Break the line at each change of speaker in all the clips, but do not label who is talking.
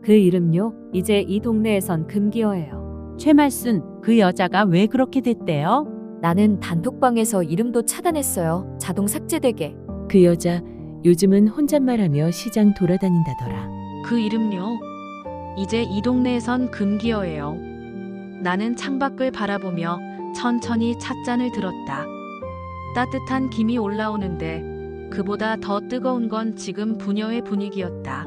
그 이름요? 이제 이 동네에선 금기어예요.
최말순, 그 여자가 왜 그렇게 됐대요?
나는 단톡방에서 이름도 차단했어요. 자동 삭제되게.
그 여자 요즘은 혼잣말하며 시장 돌아다닌다더라.
그 이름요? 이제 이 동네에선 금기어예요. 나는 창밖을 바라보며 천천히 찻잔을 들었다. 따뜻한 김이 올라오는데 그보다 더 뜨거운 건 지금 부녀회 분위기였다.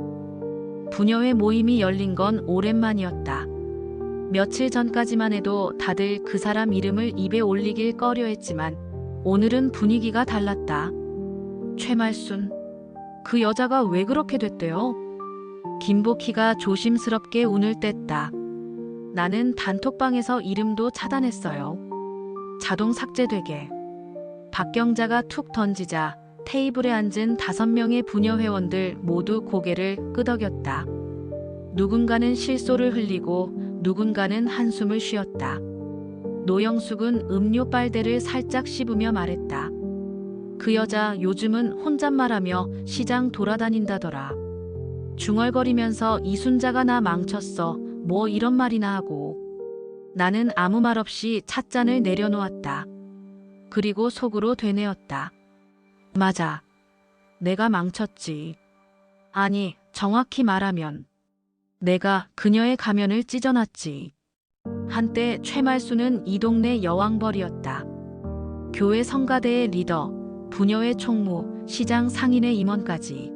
부녀회 모임이 열린 건 오랜만이었다. 며칠 전까지만 해도 다들 그 사람 이름을 입에 올리길 꺼려했지만 오늘은 분위기가 달랐다. 최말순, 그 여자가 왜 그렇게 됐대요? 김복희가 조심스럽게 운을 뗐다. 나는 단톡방에서 이름도 차단했어요. 자동 삭제되게. 박경자가 툭 던지자 테이블에 앉은 5명의 부녀 회원들 모두 고개를 끄덕였다. 누군가는 실소를 흘리고 누군가는 한숨을 쉬었다. 노영숙은 음료 빨대를 살짝 씹으며 말했다. 그 여자 요즘은 혼잣말하며 시장 돌아다닌다더라. 중얼거리면서 이순자가 나 망쳤어. 뭐 이런 말이나 하고. 나는 아무 말 없이 찻잔을 내려놓았다. 그리고 속으로 되뇌었다. 맞아. 내가 망쳤지. 아니, 정확히 말하면 내가 그녀의 가면을 찢어놨지. 한때 최말수는 이 동네 여왕벌이었다. 교회 성가대의 리더, 부녀회 총무, 시장 상인의 임원까지.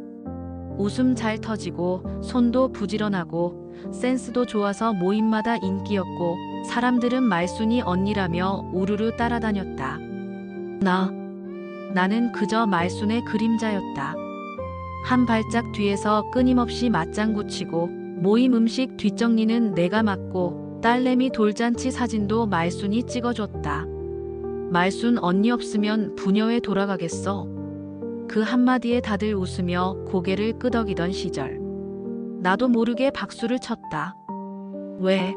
웃음 잘 터지고 손도 부지런하고 센스도 좋아서 모임마다 인기였고 사람들은 말순이 언니라며 우르르 따라다녔다. 나는 그저 말순의 그림자였다. 한 발짝 뒤에서 끊임없이 맞장구 치고 모임 음식 뒷정리는 내가 맡고 딸내미 돌잔치 사진도 말순이 찍어줬다. 말순 언니 없으면 부녀회 돌아가겠어. 그 한마디에 다들 웃으며 고개를 끄덕이던 시절. 나도 모르게 박수를 쳤다. 왜?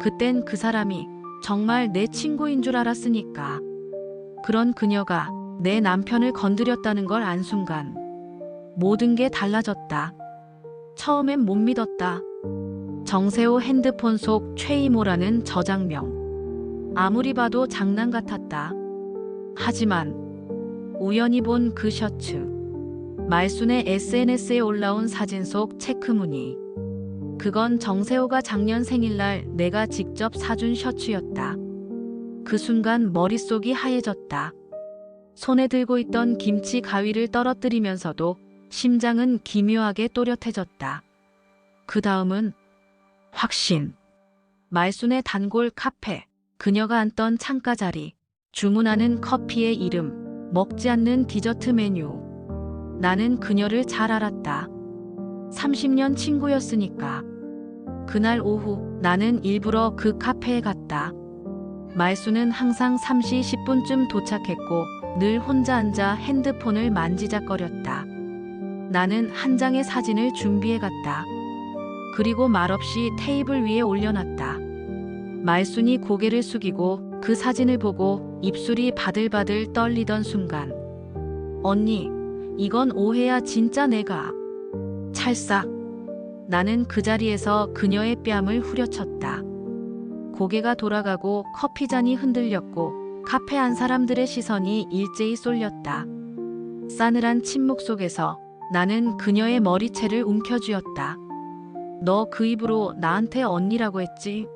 그땐 그 사람이 정말 내 친구인 줄 알았으니까. 그런 그녀가 내 남편을 건드렸다는 걸 안 순간 모든 게 달라졌다. 처음엔 못 믿었다. 정세호 핸드폰 속 최이모라는 저장명. 아무리 봐도 장난 같았다. 하지만 우연히 본 그 셔츠. 말순의 SNS에 올라온 사진 속 체크무늬. 그건 정세호가 작년 생일날 내가 직접 사준 셔츠였다. 그 순간 머릿속이 하얘졌다. 손에 들고 있던 김치 가위를 떨어뜨리면서도 심장은 기묘하게 또렷해졌다. 그 다음은 확신. 말순의 단골 카페, 그녀가 앉던 창가 자리, 주문하는 커피의 이름, 먹지 않는 디저트 메뉴. 나는 그녀를 잘 알았다. 30년 친구였으니까. 그날 오후 나는 일부러 그 카페에 갔다. 말순은 항상 3시 10분쯤 도착했고 늘 혼자 앉아 핸드폰을 만지작거렸다. 나는 한 장의 사진을 준비해 갔다. 그리고 말없이 테이블 위에 올려놨다. 말순이 고개를 숙이고 그 사진을 보고 입술이 바들바들 떨리던 순간. 언니, 이건 오해야. 진짜 내가. 찰싹. 나는 그 자리에서 그녀의 뺨을 후려쳤다. 고개가 돌아가고 커피잔이 흔들렸고 카페 안 사람들의 시선이 일제히 쏠렸다. 싸늘한 침묵 속에서 나는 그녀의 머리채를 움켜쥐었다. 너 그 입으로 나한테 언니라고 했지?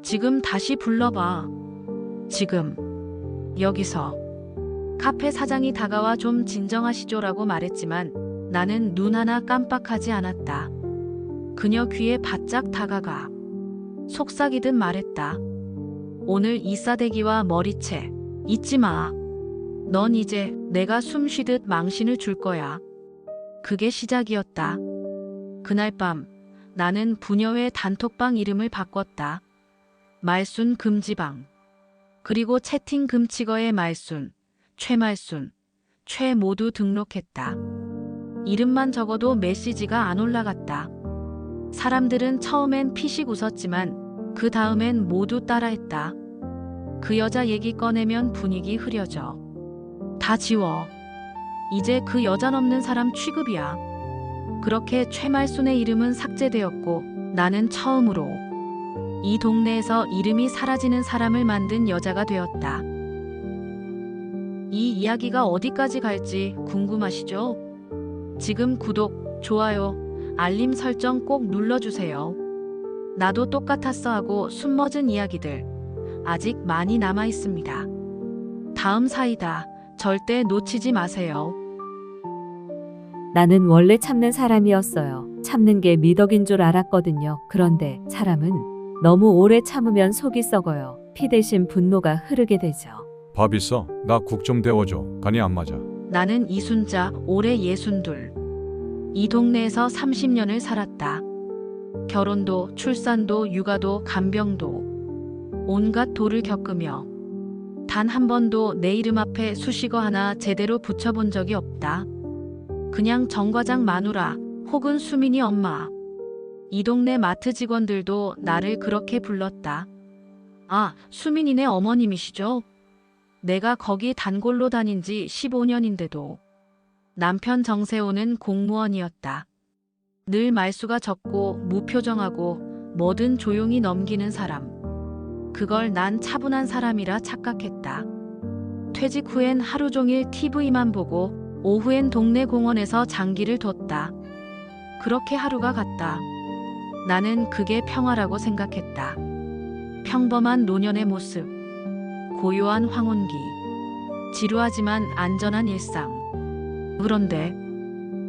지금 다시 불러봐. 지금. 여기서. 카페 사장이 다가와 좀 진정하시죠라고 말했지만 나는 눈 하나 깜빡하지 않았다. 그녀 귀에 바짝 다가가 속삭이듯 말했다. 오늘 이 싸대기와 머리채 잊지 마. 넌 이제 내가 숨 쉬듯 망신을 줄 거야. 그게 시작이었다. 그날 밤 나는 부녀회 단톡방 이름을 바꿨다. 말순 금지방. 그리고 채팅 금치거에 말순, 최말순, 최 모두 등록했다. 이름만 적어도 메시지가 안 올라갔다. 사람들은 처음엔 피식 웃었지만 그 다음엔 모두 따라했다. 그 여자 얘기 꺼내면 분위기 흐려져. 다 지워. 이제 그 여잔 없는 사람 취급이야. 그렇게 최말순의 이름은 삭제되었고 나는 처음으로 이 동네에서 이름이 사라지는 사람을 만든 여자가 되었다. 이 이야기가 어디까지 갈지 궁금하시죠? 지금 구독, 좋아요, 알림 설정 꼭 눌러주세요. 나도 똑같았어 하고 숨머진 이야기들 아직 많이 남아 있습니다. 다음 사이다. 절대 놓치지 마세요.
나는 원래 참는 사람이었어요. 참는 게 미덕인 줄 알았거든요. 그런데 사람은 너무 오래 참으면 속이 썩어요. 피 대신 분노가 흐르게 되죠.
밥 있어? 나 국 좀 데워줘. 간이 안 맞아.
나는 이순자, 올해 62. 이 동네에서 30년을 살았다. 결혼도, 출산도, 육아도, 간병도 온갖 도를 겪으며 단 한 번도 내 이름 앞에 수식어 하나 제대로 붙여본 적이 없다. 그냥 정과장 마누라 혹은 수민이 엄마. 이 동네 마트 직원들도 나를 그렇게 불렀다. 아, 수민이네 어머님이시죠? 내가 거기 단골로 다닌 지 15년인데도 남편 정세호는 공무원이었다. 늘 말수가 적고 무표정하고 뭐든 조용히 넘기는 사람. 그걸 난 차분한 사람이라 착각했다. 퇴직 후엔 하루 종일 TV만 보고 오후엔 동네 공원에서 장기를 뒀다. 그렇게 하루가 갔다. 나는 그게 평화라고 생각했다. 평범한 노년의 모습, 고요한 황혼기, 지루하지만 안전한 일상. 그런데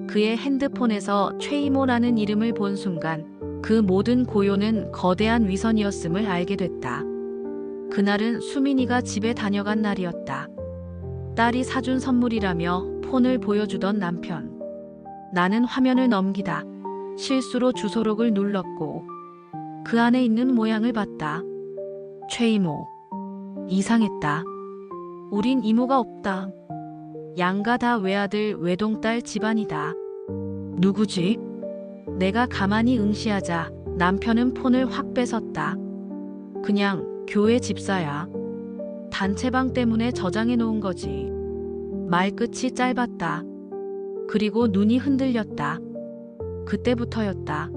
그의 핸드폰에서 최이모라는 이름을 본 순간 그 모든 고요는 거대한 위선이었음을 알게 됐다. 그날은 수민이가 집에 다녀간 날이었다. 딸이 사준 선물이라며 폰을 보여주던 남편. 나는 화면을 넘기다 실수로 주소록을 눌렀고 그 안에 있는 모양을 봤다. 최이모. 이상했다. 우린 이모가 없다. 양가 다 외아들 외동딸 집안이다. 누구지? 내가 가만히 응시하자 남편은 폰을 확 뺏었다. 그냥 교회 집사야. 단체방 때문에 저장해 놓은 거지. 말끝이 짧았다. 그리고 눈이 흔들렸다. 그때부터였다.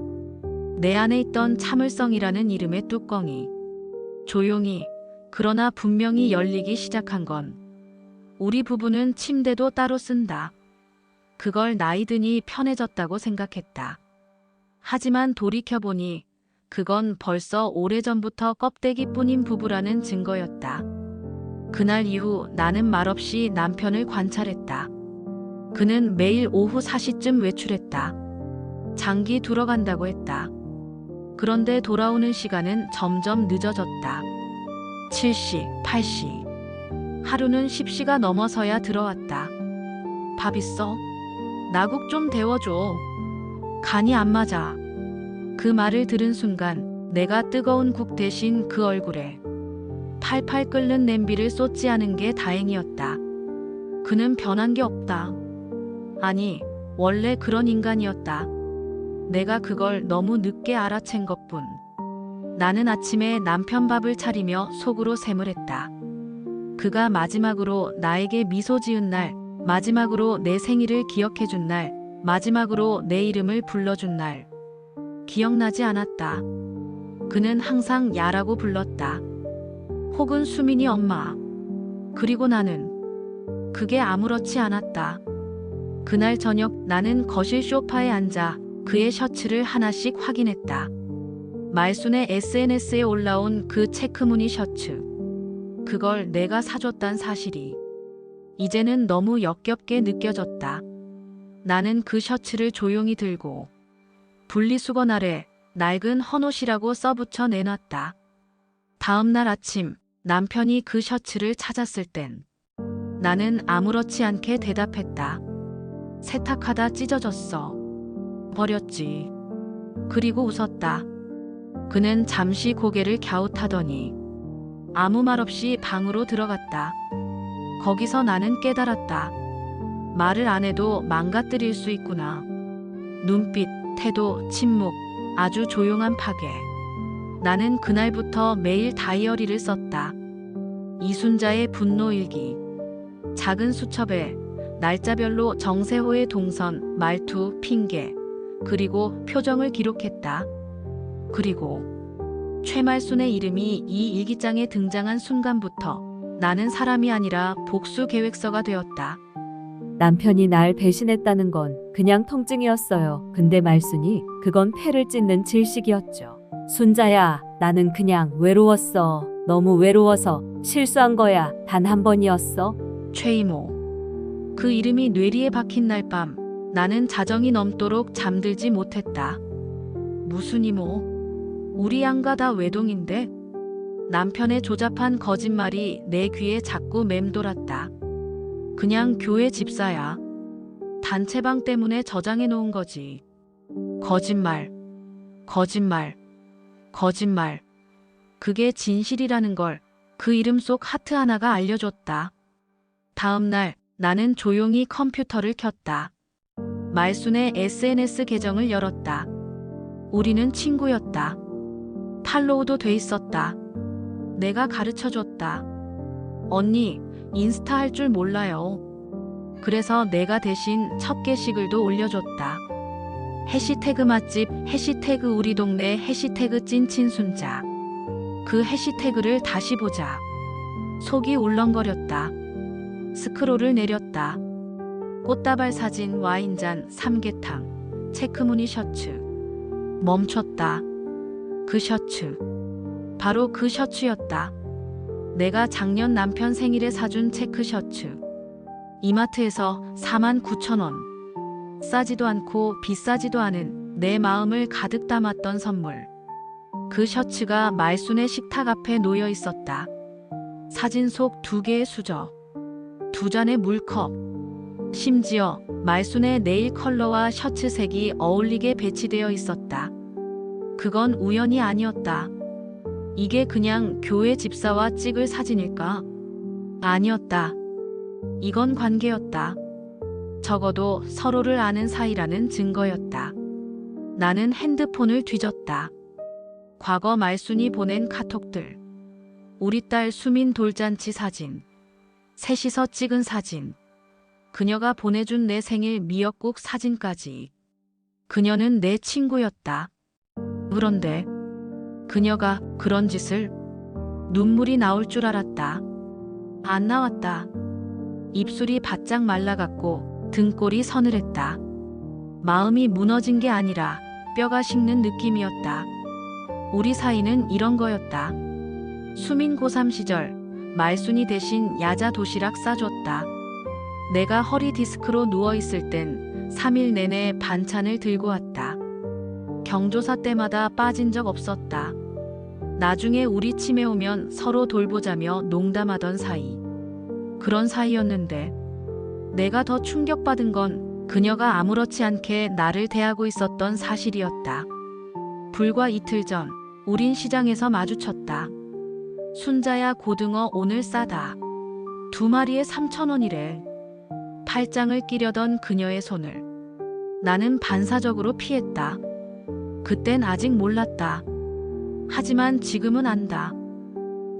내 안에 있던 참을성이라는 이름의 뚜껑이 조용히 그러나 분명히 열리기 시작한 건 우리 부부는 침대도 따로 쓴다. 그걸 나이 드니 편해졌다고 생각했다. 하지만 돌이켜보니 그건 벌써 오래전부터 껍데기뿐인 부부라는 증거였다. 그날 이후 나는 말없이 남편을 관찰했다. 그는 매일 오후 4시쯤 외출했다. 장기 두러 간다고 했다. 그런데 돌아오는 시간은 점점 늦어졌다. 7시, 8시. 하루는 10시가 넘어서야 들어왔다. 밥 있어? 나국 좀 데워줘. 간이 안 맞아. 그 말을 들은 순간 내가 뜨거운 국 대신 그 얼굴에 팔팔 끓는 냄비를 쏟지 않은 게 다행이었다. 그는 변한 게 없다. 아니, 원래 그런 인간이었다. 내가 그걸 너무 늦게 알아챈 것뿐. 나는 아침에 남편 밥을 차리며 속으로 샘을했다. 그가 마지막으로 나에게 미소 지은 날, 마지막으로 내 생일을 기억해준 날, 마지막으로 내 이름을 불러준 날. 기억나지 않았다. 그는 항상 야라고 불렀다. 혹은 수민이 엄마. 그리고 나는 그게 아무렇지 않았다. 그날 저녁 나는 거실 소파에 앉아 그의 셔츠를 하나씩 확인했다. 말순의 SNS에 올라온 그 체크무늬 셔츠. 그걸 내가 사줬단 사실이 이제는 너무 역겹게 느껴졌다. 나는 그 셔츠를 조용히 들고 분리수거 아래 낡은 헌옷이라고 써붙여 내놨다. 다음 날 아침 남편이 그 셔츠를 찾았을 땐 나는 아무렇지 않게 대답했다. 세탁하다 찢어졌어. 버렸지. 그리고 웃었다. 그는 잠시 고개를 갸웃하더니 아무 말 없이 방으로 들어갔다. 거기서 나는 깨달았다. 말을 안 해도 망가뜨릴 수 있구나. 눈빛, 태도, 침묵, 아주 조용한 파괴. 나는 그날부터 매일 다이어리를 썼다. 이순자의 분노일기. 작은 수첩에 날짜별로 정세호의 동선, 말투, 핑계, 그리고 표정을 기록했다. 그리고 최말순의 이름이 이 일기장에 등장한 순간부터 나는 사람이 아니라 복수 계획서가 되었다.
남편이 날 배신했다는 건 그냥 통증이었어요. 근데 말순이 그건 폐를 찢는 질식이었죠. 순자야, 나는 그냥 외로웠어. 너무 외로워서 실수한 거야. 단 한 번이었어.
최이모. 그 이름이 뇌리에 박힌 날 밤 나는 자정이 넘도록 잠들지 못했다. 무슨 이모? 우리 양가 다 외동인데? 남편의 조잡한 거짓말이 내 귀에 자꾸 맴돌았다. 그냥 교회 집사야. 단체방 때문에 저장해 놓은 거지. 거짓말, 거짓말, 거짓말. 그게 진실이라는 걸 그 이름 속 하트 하나가 알려줬다. 다음 날 나는 조용히 컴퓨터를 켰다. 말순의 SNS 계정을 열었다. 우리는 친구였다. 팔로우도 돼 있었다. 내가 가르쳐줬다. 언니, 인스타 할 줄 몰라요. 그래서 내가 대신 첫 게시글도 올려줬다. 해시태그 맛집, 해시태그 우리 동네, 해시태그 찐친순자. 그 해시태그를 다시 보자. 속이 울렁거렸다. 스크롤을 내렸다. 꽃다발 사진, 와인잔, 삼계탕, 체크무늬 셔츠. 멈췄다. 그 셔츠. 바로 그 셔츠였다. 내가 작년 남편 생일에 사준 체크 셔츠. 이마트에서 49,000원. 싸지도 않고 비싸지도 않은 내 마음을 가득 담았던 선물. 그 셔츠가 말순의 식탁 앞에 놓여 있었다. 사진 속 2개의 수저. 2잔의 물컵. 심지어 말순의 네일 컬러와 셔츠 색이 어울리게 배치되어 있었다. 그건 우연이 아니었다. 이게 그냥 교회 집사와 찍을 사진일까? 아니었다. 이건 관계였다. 적어도 서로를 아는 사이라는 증거였다. 나는 핸드폰을 뒤졌다. 과거 말순이 보낸 카톡들. 우리 딸 수민 돌잔치 사진. 셋이서 찍은 사진. 그녀가 보내준 내 생일 미역국 사진까지. 그녀는 내 친구였다. 그런데 그녀가 그런 짓을. 눈물이 나올 줄 알았다. 안 나왔다. 입술이 바짝 말라갔고 등골이 서늘했다. 마음이 무너진 게 아니라 뼈가 식는 느낌이었다. 우리 사이는 이런 거였다. 수민 고3 시절 말순이 대신 야자 도시락 싸줬다. 내가 허리 디스크로 누워있을 땐 3일 내내 반찬을 들고 왔다. 경조사 때마다 빠진 적 없었다. 나중에 우리 치매 오면 서로 돌보자며 농담하던 사이. 그런 사이였는데 내가 더 충격받은 건 그녀가 아무렇지 않게 나를 대하고 있었던 사실이었다. 불과 이틀 전 우린 시장에서 마주쳤다. 순자야, 고등어 오늘 싸다. 2마리에 3,000원이래. 팔짱을 끼려던 그녀의 손을 나는 반사적으로 피했다. 그땐 아직 몰랐다. 하지만 지금은 안다.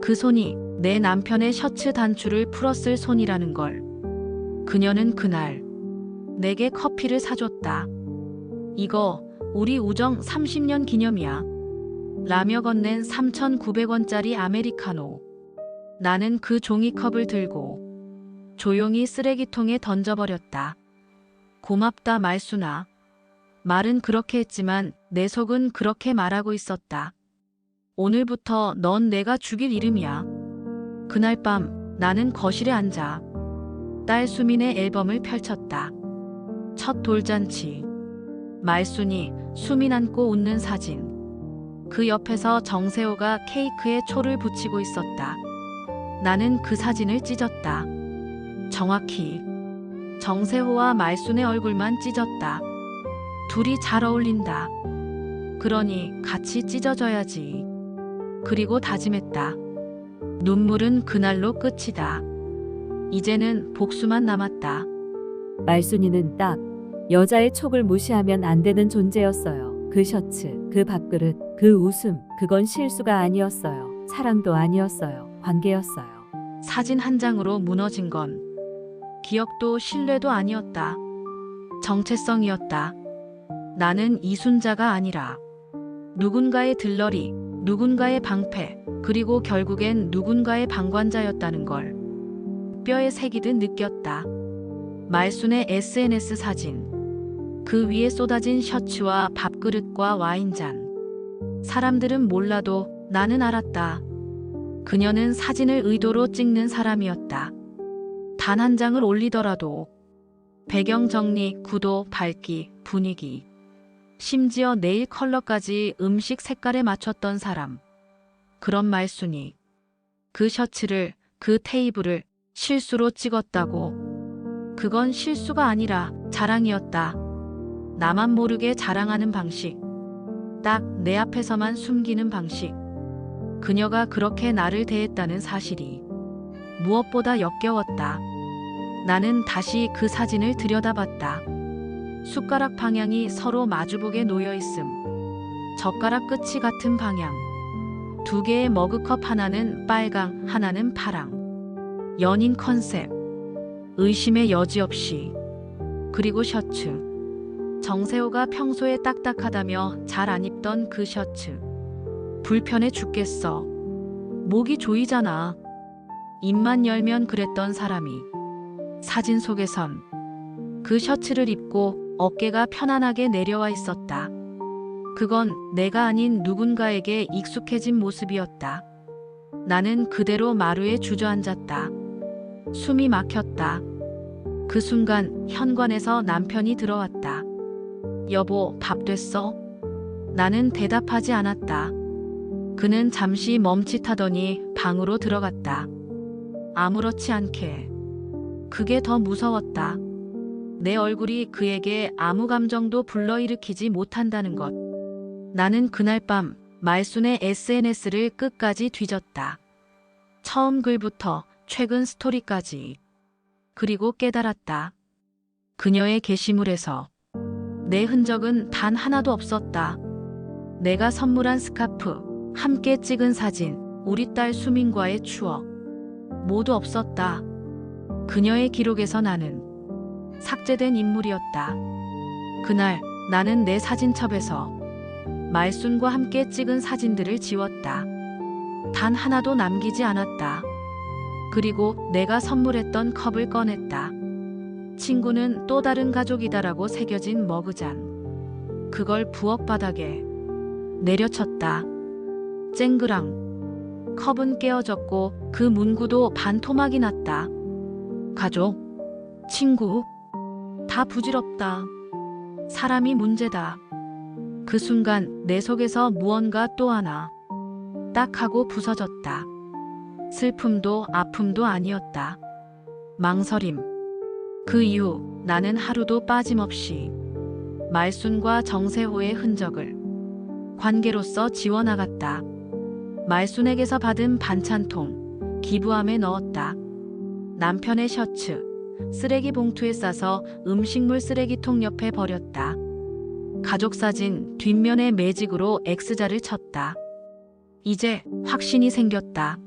그 손이 내 남편의 셔츠 단추를 풀었을 손이라는 걸. 그녀는 그날 내게 커피를 사줬다. 이거 우리 우정 30년 기념이야. 라며 건넨 3,900원짜리 아메리카노. 나는 그 종이컵을 들고 조용히 쓰레기통에 던져버렸다. 고맙다 말순아. 말은 그렇게 했지만 내 속은 그렇게 말하고 있었다. 오늘부터 넌 내가 죽일 이름이야. 그날 밤 나는 거실에 앉아 딸 수민의 앨범을 펼쳤다. 첫 돌잔치. 말순이 수민 안고 웃는 사진. 그 옆에서 정세호가 케이크에 초를 붙이고 있었다. 나는 그 사진을 찢었다. 정확히 정세호와 말순의 얼굴만 찢었다. 둘이 잘 어울린다. 그러니 같이 찢어져야지. 그리고 다짐했다. 눈물은 그날로 끝이다. 이제는 복수만 남았다.
말순이는 딱 여자의 촉을 무시하면 안 되는 존재였어요. 그 셔츠, 그 밥그릇, 그 웃음, 그건 실수가 아니었어요. 사랑도 아니었어요. 관계였어요.
사진 한 장으로 무너진 건 기억도 신뢰도 아니었다. 정체성이었다. 나는 이순자가 아니라 누군가의 들러리, 누군가의 방패, 그리고 결국엔 누군가의 방관자였다는 걸 뼈에 새기듯 느꼈다. 말순의 SNS 사진, 그 위에 쏟아진 셔츠와 밥그릇과 와인잔. 사람들은 몰라도 나는 알았다. 그녀는 사진을 의도로 찍는 사람이었다. 단 한 장을 올리더라도 배경 정리, 구도, 밝기, 분위기, 심지어 네일 컬러까지 음식 색깔에 맞췄던 사람. 그런 말순이 그 셔츠를, 그 테이블을 실수로 찍었다고. 그건 실수가 아니라 자랑이었다. 나만 모르게 자랑하는 방식. 딱 내 앞에서만 숨기는 방식. 그녀가 그렇게 나를 대했다는 사실이 무엇보다 역겨웠다. 나는 다시 그 사진을 들여다봤다. 숟가락 방향이 서로 마주보게 놓여 있음. 젓가락 끝이 같은 방향. 두 개의 머그컵, 하나는 빨강, 하나는 파랑. 연인 컨셉. 의심의 여지 없이. 그리고 셔츠. 정세호가 평소에 딱딱하다며 잘 안 입던 그 셔츠. 불편해 죽겠어. 목이 조이잖아. 입만 열면 그랬던 사람이 사진 속에선 그 셔츠를 입고 어깨가 편안하게 내려와 있었다. 그건 내가 아닌 누군가에게 익숙해진 모습이었다. 나는 그대로 마루에 주저앉았다. 숨이 막혔다. 그 순간 현관에서 남편이 들어왔다. 여보, 밥 됐어? 나는 대답하지 않았다. 그는 잠시 멈칫하더니 방으로 들어갔다. 아무렇지 않게. 그게 더 무서웠다. 내 얼굴이 그에게 아무 감정도 불러일으키지 못한다는 것. 나는 그날 밤 말순의 SNS를 끝까지 뒤졌다. 처음 글부터 최근 스토리까지. 그리고 깨달았다. 그녀의 게시물에서 내 흔적은 단 하나도 없었다. 내가 선물한 스카프, 함께 찍은 사진, 우리 딸 수민과의 추억. 모두 없었다. 그녀의 기록에서 나는 삭제된 인물이었다. 그날 나는 내 사진첩에서 말순과 함께 찍은 사진들을 지웠다. 단 하나도 남기지 않았다. 그리고 내가 선물했던 컵을 꺼냈다. 친구는 또 다른 가족이다라고 새겨진 머그잔. 그걸 부엌 바닥에 내려쳤다. 쨍그랑. 컵은 깨어졌고 그 문구도 반토막이 났다. 가족, 친구, 다 부질없다. 사람이 문제다. 그 순간 내 속에서 무언가 또 하나 딱 하고 부서졌다. 슬픔도 아픔도 아니었다. 망설임. 그 이후 나는 하루도 빠짐없이 말순과 정세호의 흔적을 관계로서 지워나갔다. 말순에게서 받은 반찬통, 기부함에 넣었다. 남편의 셔츠, 쓰레기 봉투에 싸서 음식물 쓰레기통 옆에 버렸다. 가족사진 뒷면에 매직으로 X자를 쳤다. 이제 확신이 생겼다.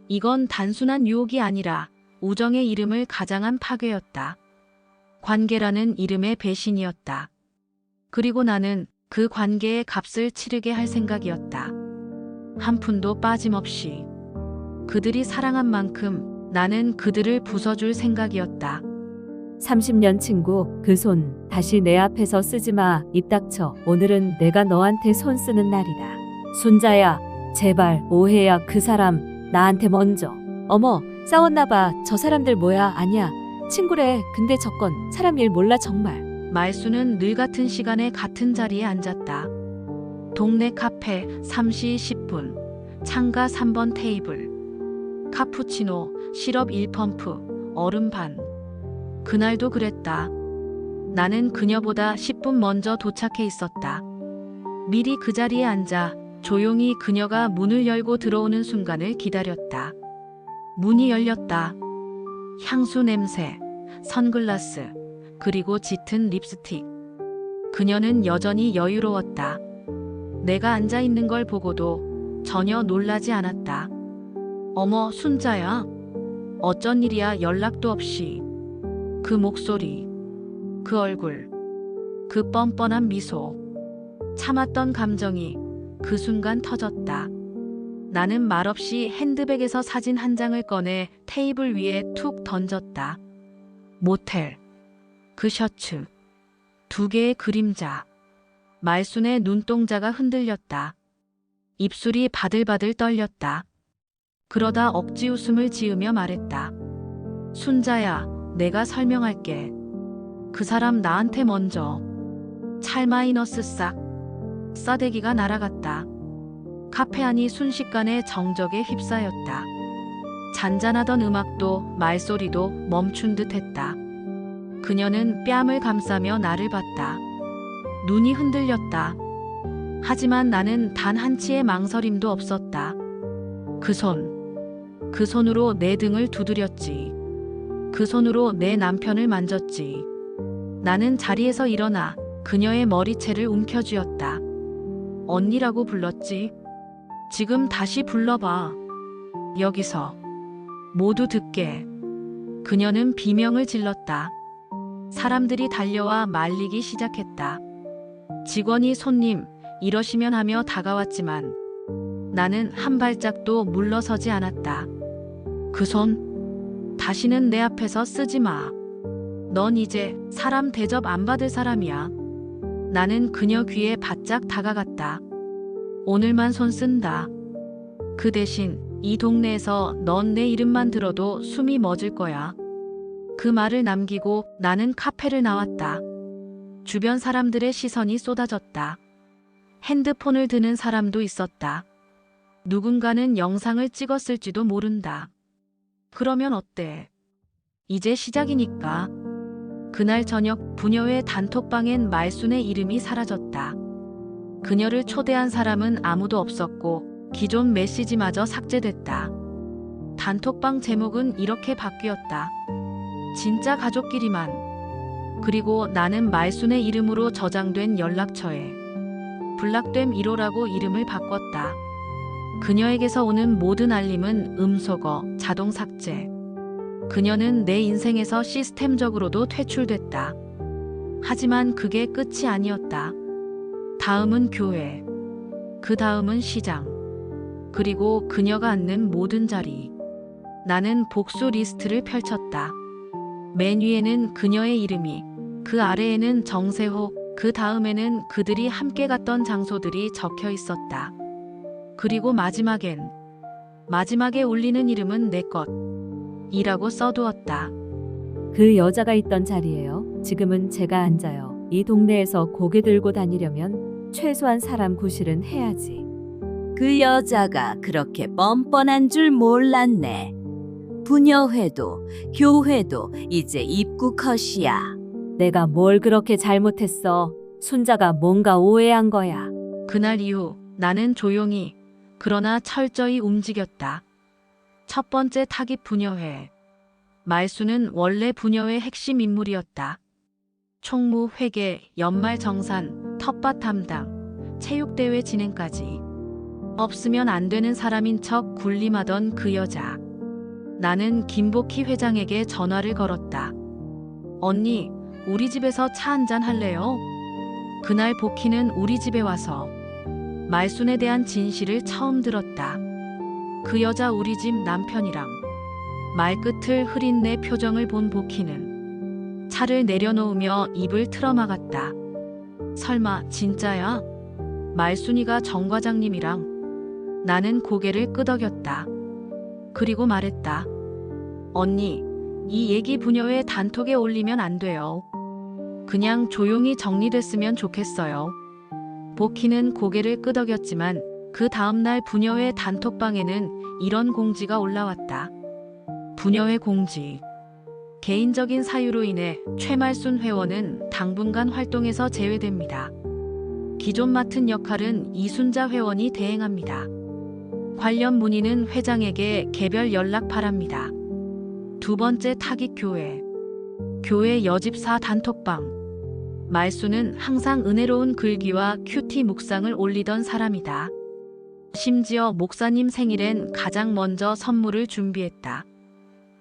이건 단순한 유혹이 아니라 우정의 이름을 가장한 파괴였다. 관계라는 이름의 배신이었다. 그리고 나는 그 관계의 값을 치르게 할 생각이었다. 한 푼도 빠짐없이. 그들이 사랑한 만큼 나는 그들을 부숴줄 생각이었다.
30년 친구, 그 손 다시 내 앞에서 쓰지 마. 입 닥쳐. 오늘은 내가 너한테 손 쓰는 날이다. 순자야, 제발 오해야. 그 사람 나한테 먼저. 어머, 싸웠나 봐. 저 사람들 뭐야? 아니야. 친구래. 근데 저건 사람 일 몰라 정말.
말순은 늘 같은 시간에 같은 자리에 앉았다. 동네 카페 3시 10분. 창가 3번 테이블. 카푸치노, 시럽 1펌프, 얼음 반. 그날도 그랬다. 나는 그녀보다 10분 먼저 도착해 있었다. 미리 그 자리에 앉아 조용히 그녀가 문을 열고 들어오는 순간을 기다렸다. 문이 열렸다. 향수 냄새, 선글라스, 그리고 짙은 립스틱. 그녀는 여전히 여유로웠다. 내가 앉아 있는 걸 보고도 전혀 놀라지 않았다. 어머, 순자야. 어쩐 일이야. 연락도 없이. 그 목소리, 그 얼굴, 그 뻔뻔한 미소. 참았던 감정이 그 순간 터졌다. 나는 말없이 핸드백에서 사진 한 장을 꺼내 테이블 위에 툭 던졌다. 모텔, 그 셔츠, 두 개의 그림자. 말순의 눈동자가 흔들렸다. 입술이 바들바들 떨렸다. 그러다 억지 웃음을 지으며 말했다. 순자야, 내가 설명할게. 그 사람 나한테 먼저. 찰마이너스 싹. 싸대기가 날아갔다. 카페 안이 순식간에 정적에 휩싸였다. 잔잔하던 음악도 말소리도 멈춘 듯 했다. 그녀는 뺨을 감싸며 나를 봤다. 눈이 흔들렸다. 하지만 나는 단 한치의 망설임도 없었다. 그 손으로 내 등을 두드렸지. 그 손으로 내 남편을 만졌지. 나는 자리에서 일어나 그녀의 머리채를 움켜쥐었다. 언니라고 불렀지. 지금 다시 불러봐. 여기서. 모두 듣게. 그녀는 비명을 질렀다. 사람들이 달려와 말리기 시작했다. 직원이 손님, 이러시면 하며 다가왔지만 나는 한 발짝도 물러서지 않았다. 그 손, 다시는 내 앞에서 쓰지 마. 넌 이제 사람 대접 안 받을 사람이야. 나는 그녀 귀에 바짝 다가갔다. 오늘만 손 쓴다. 그 대신 이 동네에서 넌 내 이름만 들어도 숨이 멎을 거야. 그 말을 남기고 나는 카페를 나왔다. 주변 사람들의 시선이 쏟아졌다. 핸드폰을 드는 사람도 있었다. 누군가는 영상을 찍었을지도 모른다. 그러면 어때? 이제 시작이니까. 그날 저녁 부녀의 단톡방엔 말순의 이름이 사라졌다. 그녀를 초대한 사람은 아무도 없었고 기존 메시지마저 삭제됐다. 단톡방 제목은 이렇게 바뀌었다. 진짜 가족끼리만. 그리고 나는 말순의 이름으로 저장된 연락처에 블락됨 1호라고 이름을 바꿨다. 그녀에게서 오는 모든 알림은 음소거, 자동 삭제. 그녀는 내 인생에서 시스템적으로도 퇴출됐다. 하지만 그게 끝이 아니었다. 다음은 교회. 그 다음은 시장. 그리고 그녀가 앉는 모든 자리. 나는 복수 리스트를 펼쳤다. 맨 위에는 그녀의 이름이, 그 아래에는 정세호, 그 다음에는 그들이 함께 갔던 장소들이 적혀 있었다. 그리고 마지막에 올리는 이름은 내 것. 이라고 써두었다.
그 여자가 있던 자리예요. 지금은 제가 앉아요. 이 동네에서 고개 들고 다니려면 최소한 사람 구실은 해야지.
그 여자가 그렇게 뻔뻔한 줄 몰랐네. 부녀회도 교회도 이제 입구 컷이야.
내가 뭘 그렇게 잘못했어. 순자가 뭔가 오해한 거야.
그날 이후 나는 조용히 그러나 철저히 움직였다. 첫 번째 타깃 부녀회. 말순은 원래 부녀회 핵심 인물이었다. 총무, 회계, 연말 정산, 텃밭 담당, 체육대회 진행까지. 없으면 안 되는 사람인 척 군림하던 그 여자. 나는 김복희 회장에게 전화를 걸었다. 언니, 우리 집에서 차 한잔 할래요? 그날 복희는 우리 집에 와서 말순에 대한 진실을 처음 들었다. 그 여자 우리 집 남편이랑. 말끝을 흐린 내 표정을 본 복희는 차를 내려놓으며 입을 틀어막았다. 설마 진짜야? 말순이가 정 과장님이랑. 나는 고개를 끄덕였다. 그리고 말했다. 언니, 이 얘기 부녀회 단톡에 올리면 안 돼요. 그냥 조용히 정리됐으면 좋겠어요. 복희는 고개를 끄덕였지만 그 다음날 부녀회 단톡방에는 이런 공지가 올라왔다. 부녀회 공지. 개인적인 사유로 인해 최말순 회원은 당분간 활동에서 제외됩니다. 기존 맡은 역할은 이순자 회원이 대행합니다. 관련 문의는 회장에게 개별 연락 바랍니다. 두 번째 타깃 교회. 교회 여집사 단톡방. 말순은 항상 은혜로운 글귀와 큐티 묵상을 올리던 사람이다. 심지어 목사님 생일엔 가장 먼저 선물을 준비했다.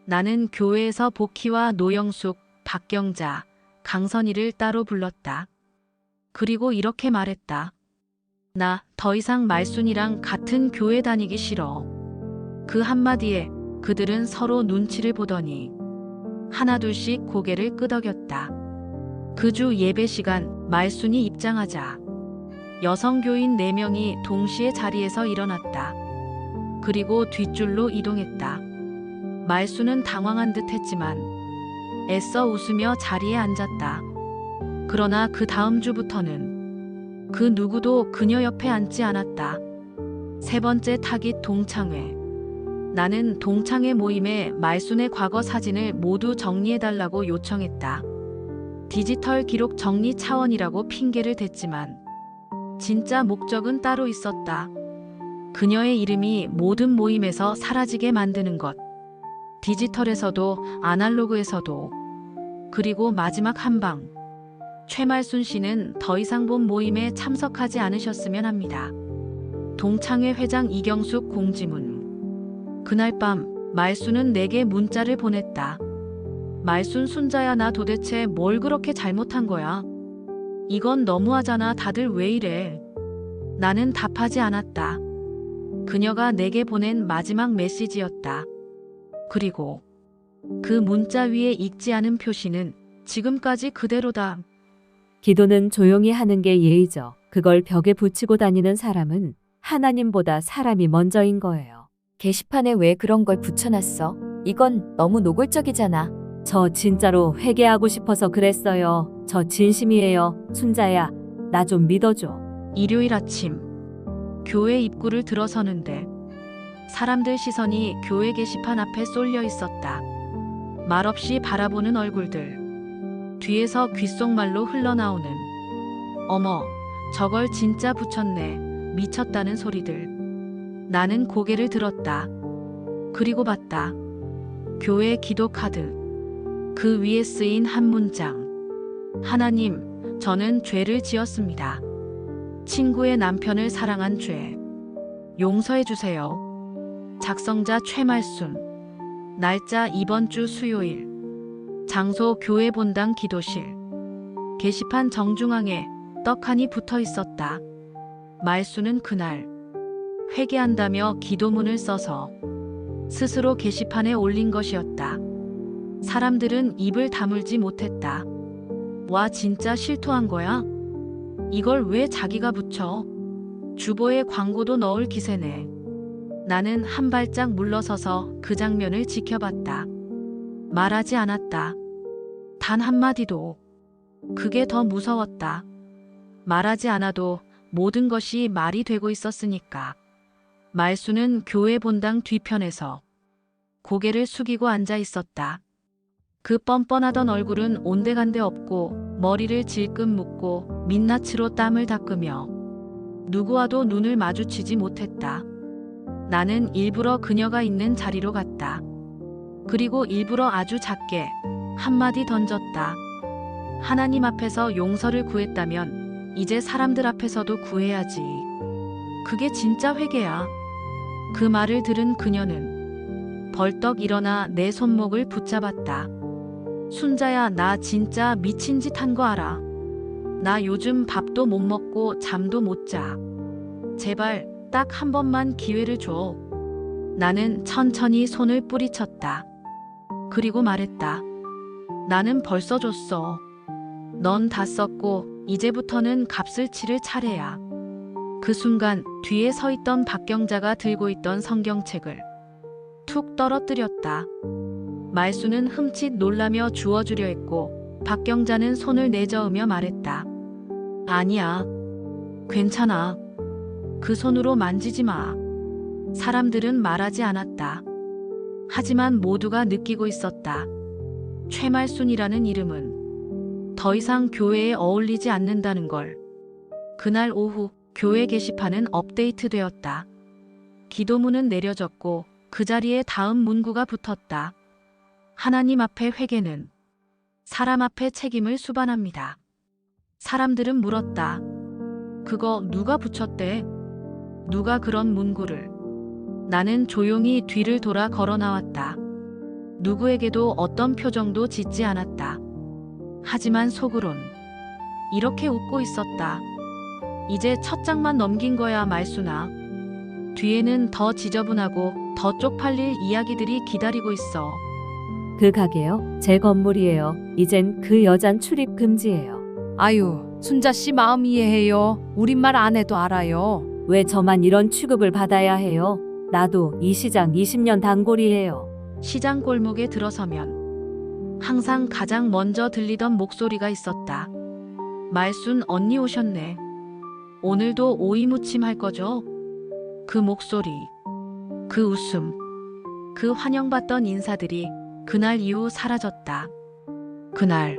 나는 교회에서 복희와 노영숙, 박경자, 강선희를 따로 불렀다. 그리고 이렇게 말했다. 나 더 이상 말순이랑 같은 교회 다니기 싫어. 그 한마디에 그들은 서로 눈치를 보더니 하나둘씩 고개를 끄덕였다. 그 주 예배 시간 말순이 입장하자 여성 교인 4명이 동시에 자리에서 일어났다. 그리고 뒷줄로 이동했다. 말순은 당황한 듯 했지만 애써 웃으며 자리에 앉았다. 그러나 그 다음 주부터는 그 누구도 그녀 옆에 앉지 않았다. 3번째 타깃 동창회. 나는 동창회 모임에 말순의 과거 사진을 모두 정리해달라고 요청했다. 디지털 기록 정리 차원이라고 핑계를 댔지만 진짜 목적은 따로 있었다. 그녀의 이름이 모든 모임에서 사라지게 만드는 것. 디지털에서도 아날로그에서도. 그리고 마지막 한 방. 최말순 씨는 더 이상 본 모임에 참석하지 않으셨으면 합니다. 동창회 회장 이경숙 공지문. 그날 밤 말순은 내게 문자를 보냈다. 말순 순자야, 나 도대체 뭘 그렇게 잘못한 거야? 이건 너무하잖아. 다들 왜 이래? 나는 답하지 않았다. 그녀가 내게 보낸 마지막 메시지였다. 그리고 그 문자 위에 읽지 않은 표시는 지금까지 그대로다.
기도는 조용히 하는 게 예의죠. 그걸 벽에 붙이고 다니는 사람은 하나님보다 사람이 먼저인 거예요.
게시판에 왜 그런 걸 붙여놨어? 이건 너무 노골적이잖아.
저 진짜로 회개하고 싶어서 그랬어요. 저 진심이에요. 순자야, 나 좀 믿어줘.
일요일 아침 교회 입구를 들어서는데 사람들 시선이 교회 게시판 앞에 쏠려 있었다. 말없이 바라보는 얼굴들. 뒤에서 귓속말로 흘러나오는 어머, 저걸 진짜 붙였네. 미쳤다는 소리들. 나는 고개를 들었다. 그리고 봤다. 교회 기도 카드. 그 위에 쓰인 한 문장. 하나님, 저는 죄를 지었습니다. 친구의 남편을 사랑한 죄. 용서해 주세요. 작성자 최말순. 날짜 이번 주 수요일. 장소 교회 본당 기도실. 게시판 정중앙에 떡하니 붙어 있었다. 말순은 그날 회개한다며 기도문을 써서 스스로 게시판에 올린 것이었다. 사람들은 입을 다물지 못했다. 와, 진짜 실토한 거야? 이걸 왜 자기가 붙여? 주보에 광고도 넣을 기세네. 나는 한 발짝 물러서서 그 장면을 지켜봤다. 말하지 않았다. 단 한마디도. 그게 더 무서웠다. 말하지 않아도 모든 것이 말이 되고 있었으니까. 말순은 교회 본당 뒤편에서 고개를 숙이고 앉아 있었다. 그 뻔뻔하던 얼굴은 온데간데 없고 머리를 질끈 묶고 민낯으로 땀을 닦으며 누구와도 눈을 마주치지 못했다. 나는 일부러 그녀가 있는 자리로 갔다. 그리고 일부러 아주 작게 한마디 던졌다. 하나님 앞에서 용서를 구했다면 이제 사람들 앞에서도 구해야지. 그게 진짜 회개야. 그 말을 들은 그녀는 벌떡 일어나 내 손목을 붙잡았다. 순자야, 나 진짜 미친 짓 한 거 알아. 나 요즘 밥도 못 먹고 잠도 못 자. 제발 딱 한 번만 기회를 줘. 나는 천천히 손을 뿌리쳤다. 그리고 말했다. 나는 벌써 줬어. 넌 다 썼고 이제부터는 값을 치를 차례야. 그 순간 뒤에 서 있던 박경자가 들고 있던 성경책을 툭 떨어뜨렸다. 말순은 흠칫 놀라며 주워주려 했고 박경자는 손을 내저으며 말했다. 아니야. 괜찮아. 그 손으로 만지지 마. 사람들은 말하지 않았다. 하지만 모두가 느끼고 있었다. 최말순이라는 이름은 더 이상 교회에 어울리지 않는다는 걸. 그날 오후 교회 게시판은 업데이트되었다. 기도문은 내려졌고 그 자리에 다음 문구가 붙었다. 하나님 앞에 회개는 사람 앞에 책임을 수반합니다. 사람들은 물었다. 그거 누가 붙였대? 누가 그런 문구를? 나는 조용히 뒤를 돌아 걸어 나왔다. 누구에게도 어떤 표정도 짓지 않았다. 하지만 속으론 이렇게 웃고 있었다. 이제 첫 장만 넘긴 거야, 말순아. 뒤에는 더 지저분하고 더 쪽팔릴 이야기들이 기다리고 있어.
그 가게요? 제 건물이에요. 이젠 그 여잔 출입 금지예요.
아유, 순자 씨 마음 이해해요. 우린 말 안 해도 알아요.
왜 저만 이런 취급을 받아야 해요? 나도 이 시장 20년 단골이에요.
시장 골목에 들어서면 항상 가장 먼저 들리던 목소리가 있었다. 말순 언니 오셨네. 오늘도 오이무침 할 거죠? 그 목소리, 그 웃음, 그 환영받던 인사들이 그날 이후 사라졌다. 그날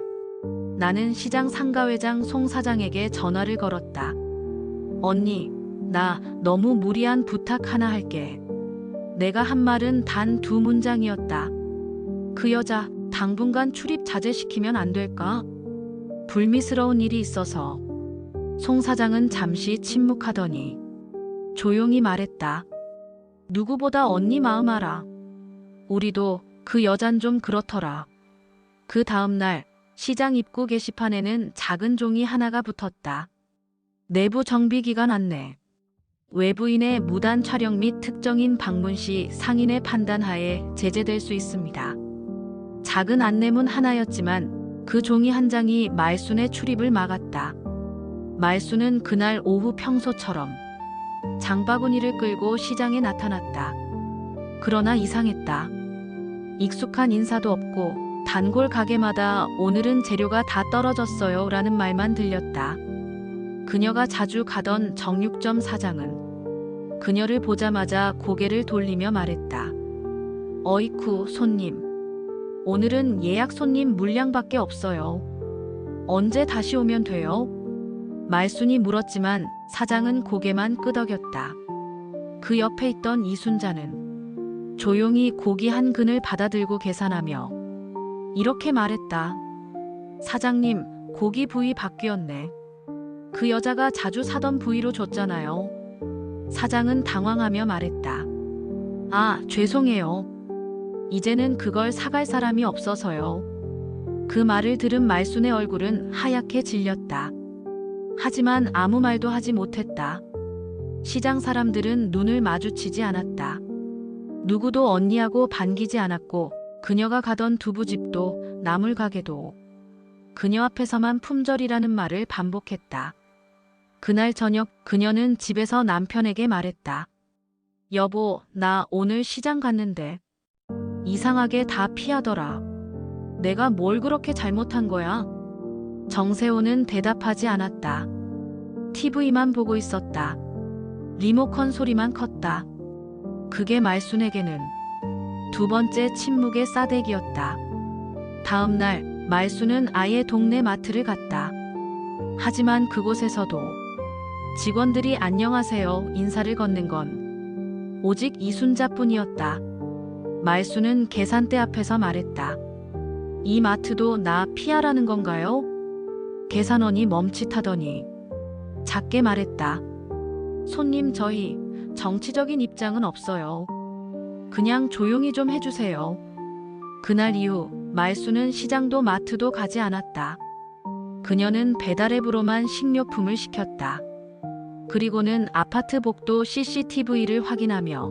나는 시장 상가회장 송 사장에게 전화를 걸었다. 언니, 나 너무 무리한 부탁 하나 할게. 내가 한 말은 단 2문장이었다. 그 여자 당분간 출입 자제시키면 안 될까? 불미스러운 일이 있어서. 송 사장은 잠시 침묵하더니 조용히 말했다. 누구보다 언니 마음 알아. 우리도 그 여잔 좀 그렇더라. 그 다음 날 시장 입구 게시판에는 작은 종이 하나가 붙었다. 내부 정비기간 안내. 외부인의 무단 촬영 및 특정인 방문 시 상인의 판단하에 제재될 수 있습니다. 작은 안내문 하나였지만 그 종이 한 장이 말순의 출입을 막았다. 말순은 그날 오후 평소처럼 장바구니를 끌고 시장에 나타났다. 그러나 이상했다. 익숙한 인사도 없고 단골 가게마다 오늘은 재료가 다 떨어졌어요 라는 말만 들렸다. 그녀가 자주 가던 정육점 사장은 그녀를 보자마자 고개를 돌리며 말했다. 어이쿠 손님. 오늘은 예약 손님 물량밖에 없어요. 언제 다시 오면 돼요? 말순이 물었지만 사장은 고개만 끄덕였다. 그 옆에 있던 이순자는 조용히 고기 한 근을 받아들고 계산하며 이렇게 말했다. 사장님, 고기 부위 바뀌었네. 그 여자가 자주 사던 부위로 줬잖아요. 사장은 당황하며 말했다. 아, 죄송해요. 이제는 그걸 사갈 사람이 없어서요. 그 말을 들은 말순의 얼굴은 하얗게 질렸다. 하지만 아무 말도 하지 못했다. 시장 사람들은 눈을 마주치지 않았다. 누구도 언니하고 반기지 않았고 그녀가 가던 두부집도 나물 가게도 그녀 앞에서만 품절이라는 말을 반복했다. 그날 저녁 그녀는 집에서 남편에게 말했다. 여보, 나 오늘 시장 갔는데 이상하게 다 피하더라. 내가 뭘 그렇게 잘못한 거야? 정세호는 대답하지 않았다. TV만 보고 있었다. 리모컨 소리만 컸다. 그게 말순에게는 두 번째 침묵의 싸대기였다. 다음 날 말순은 아예 동네 마트를 갔다. 하지만 그곳에서도 직원들이 안녕하세요 인사를 건넨 건 오직 이순자뿐이었다. 말순은 계산대 앞에서 말했다. 이 마트도 나 피하라는 건가요? 계산원이 멈칫하더니 작게 말했다. 손님, 저희 정치적인 입장은 없어요. 그냥 조용히 좀 해주세요. 그날 이후 말순은 시장도 마트도 가지 않았다. 그녀는 배달앱으로만 식료품을 시켰다. 그리고는 아파트 복도 CCTV를 확인하며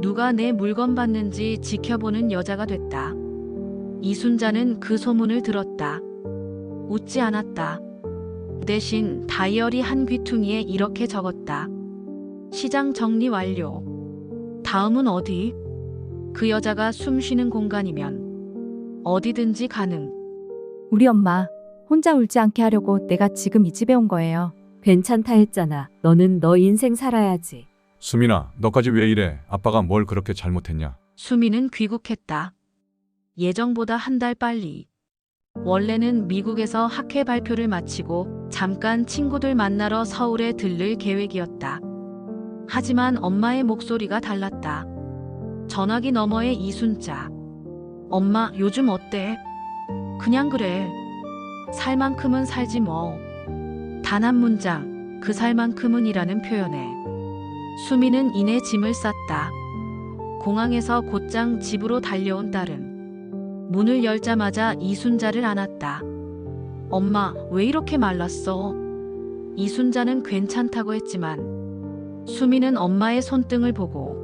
누가 내 물건 받는지 지켜보는 여자가 됐다. 이순자는 그 소문을 들었다. 웃지 않았다. 대신 다이어리 한 귀퉁이에 이렇게 적었다. 시장 정리 완료. 다음은 어디? 그 여자가 숨 쉬는 공간이면 어디든지 가능.
우리 엄마 혼자 울지 않게 하려고 내가 지금 이 집에 온 거예요.
괜찮다 했잖아. 너는 너 인생 살아야지.
수민아, 너까지 왜 이래? 아빠가 뭘 그렇게 잘못했냐?
수미는 귀국했다. 예정보다 한 달 빨리. 원래는 미국에서 학회 발표를 마치고 잠깐 친구들 만나러 서울에 들를 계획이었다. 하지만 엄마의 목소리가 달랐다. 전화기 너머의 이순자. 엄마, 요즘 어때? 그냥 그래. 살 만큼은 살지 뭐. 단 한 문장, 그 살만큼은이라는 표현에 수미는 이내 짐을 쌌다. 공항에서 곧장 집으로 달려온 딸은 문을 열자마자 이순자를 안았다. 엄마, 왜 이렇게 말랐어? 이순자는 괜찮다고 했지만 수미는 엄마의 손등을 보고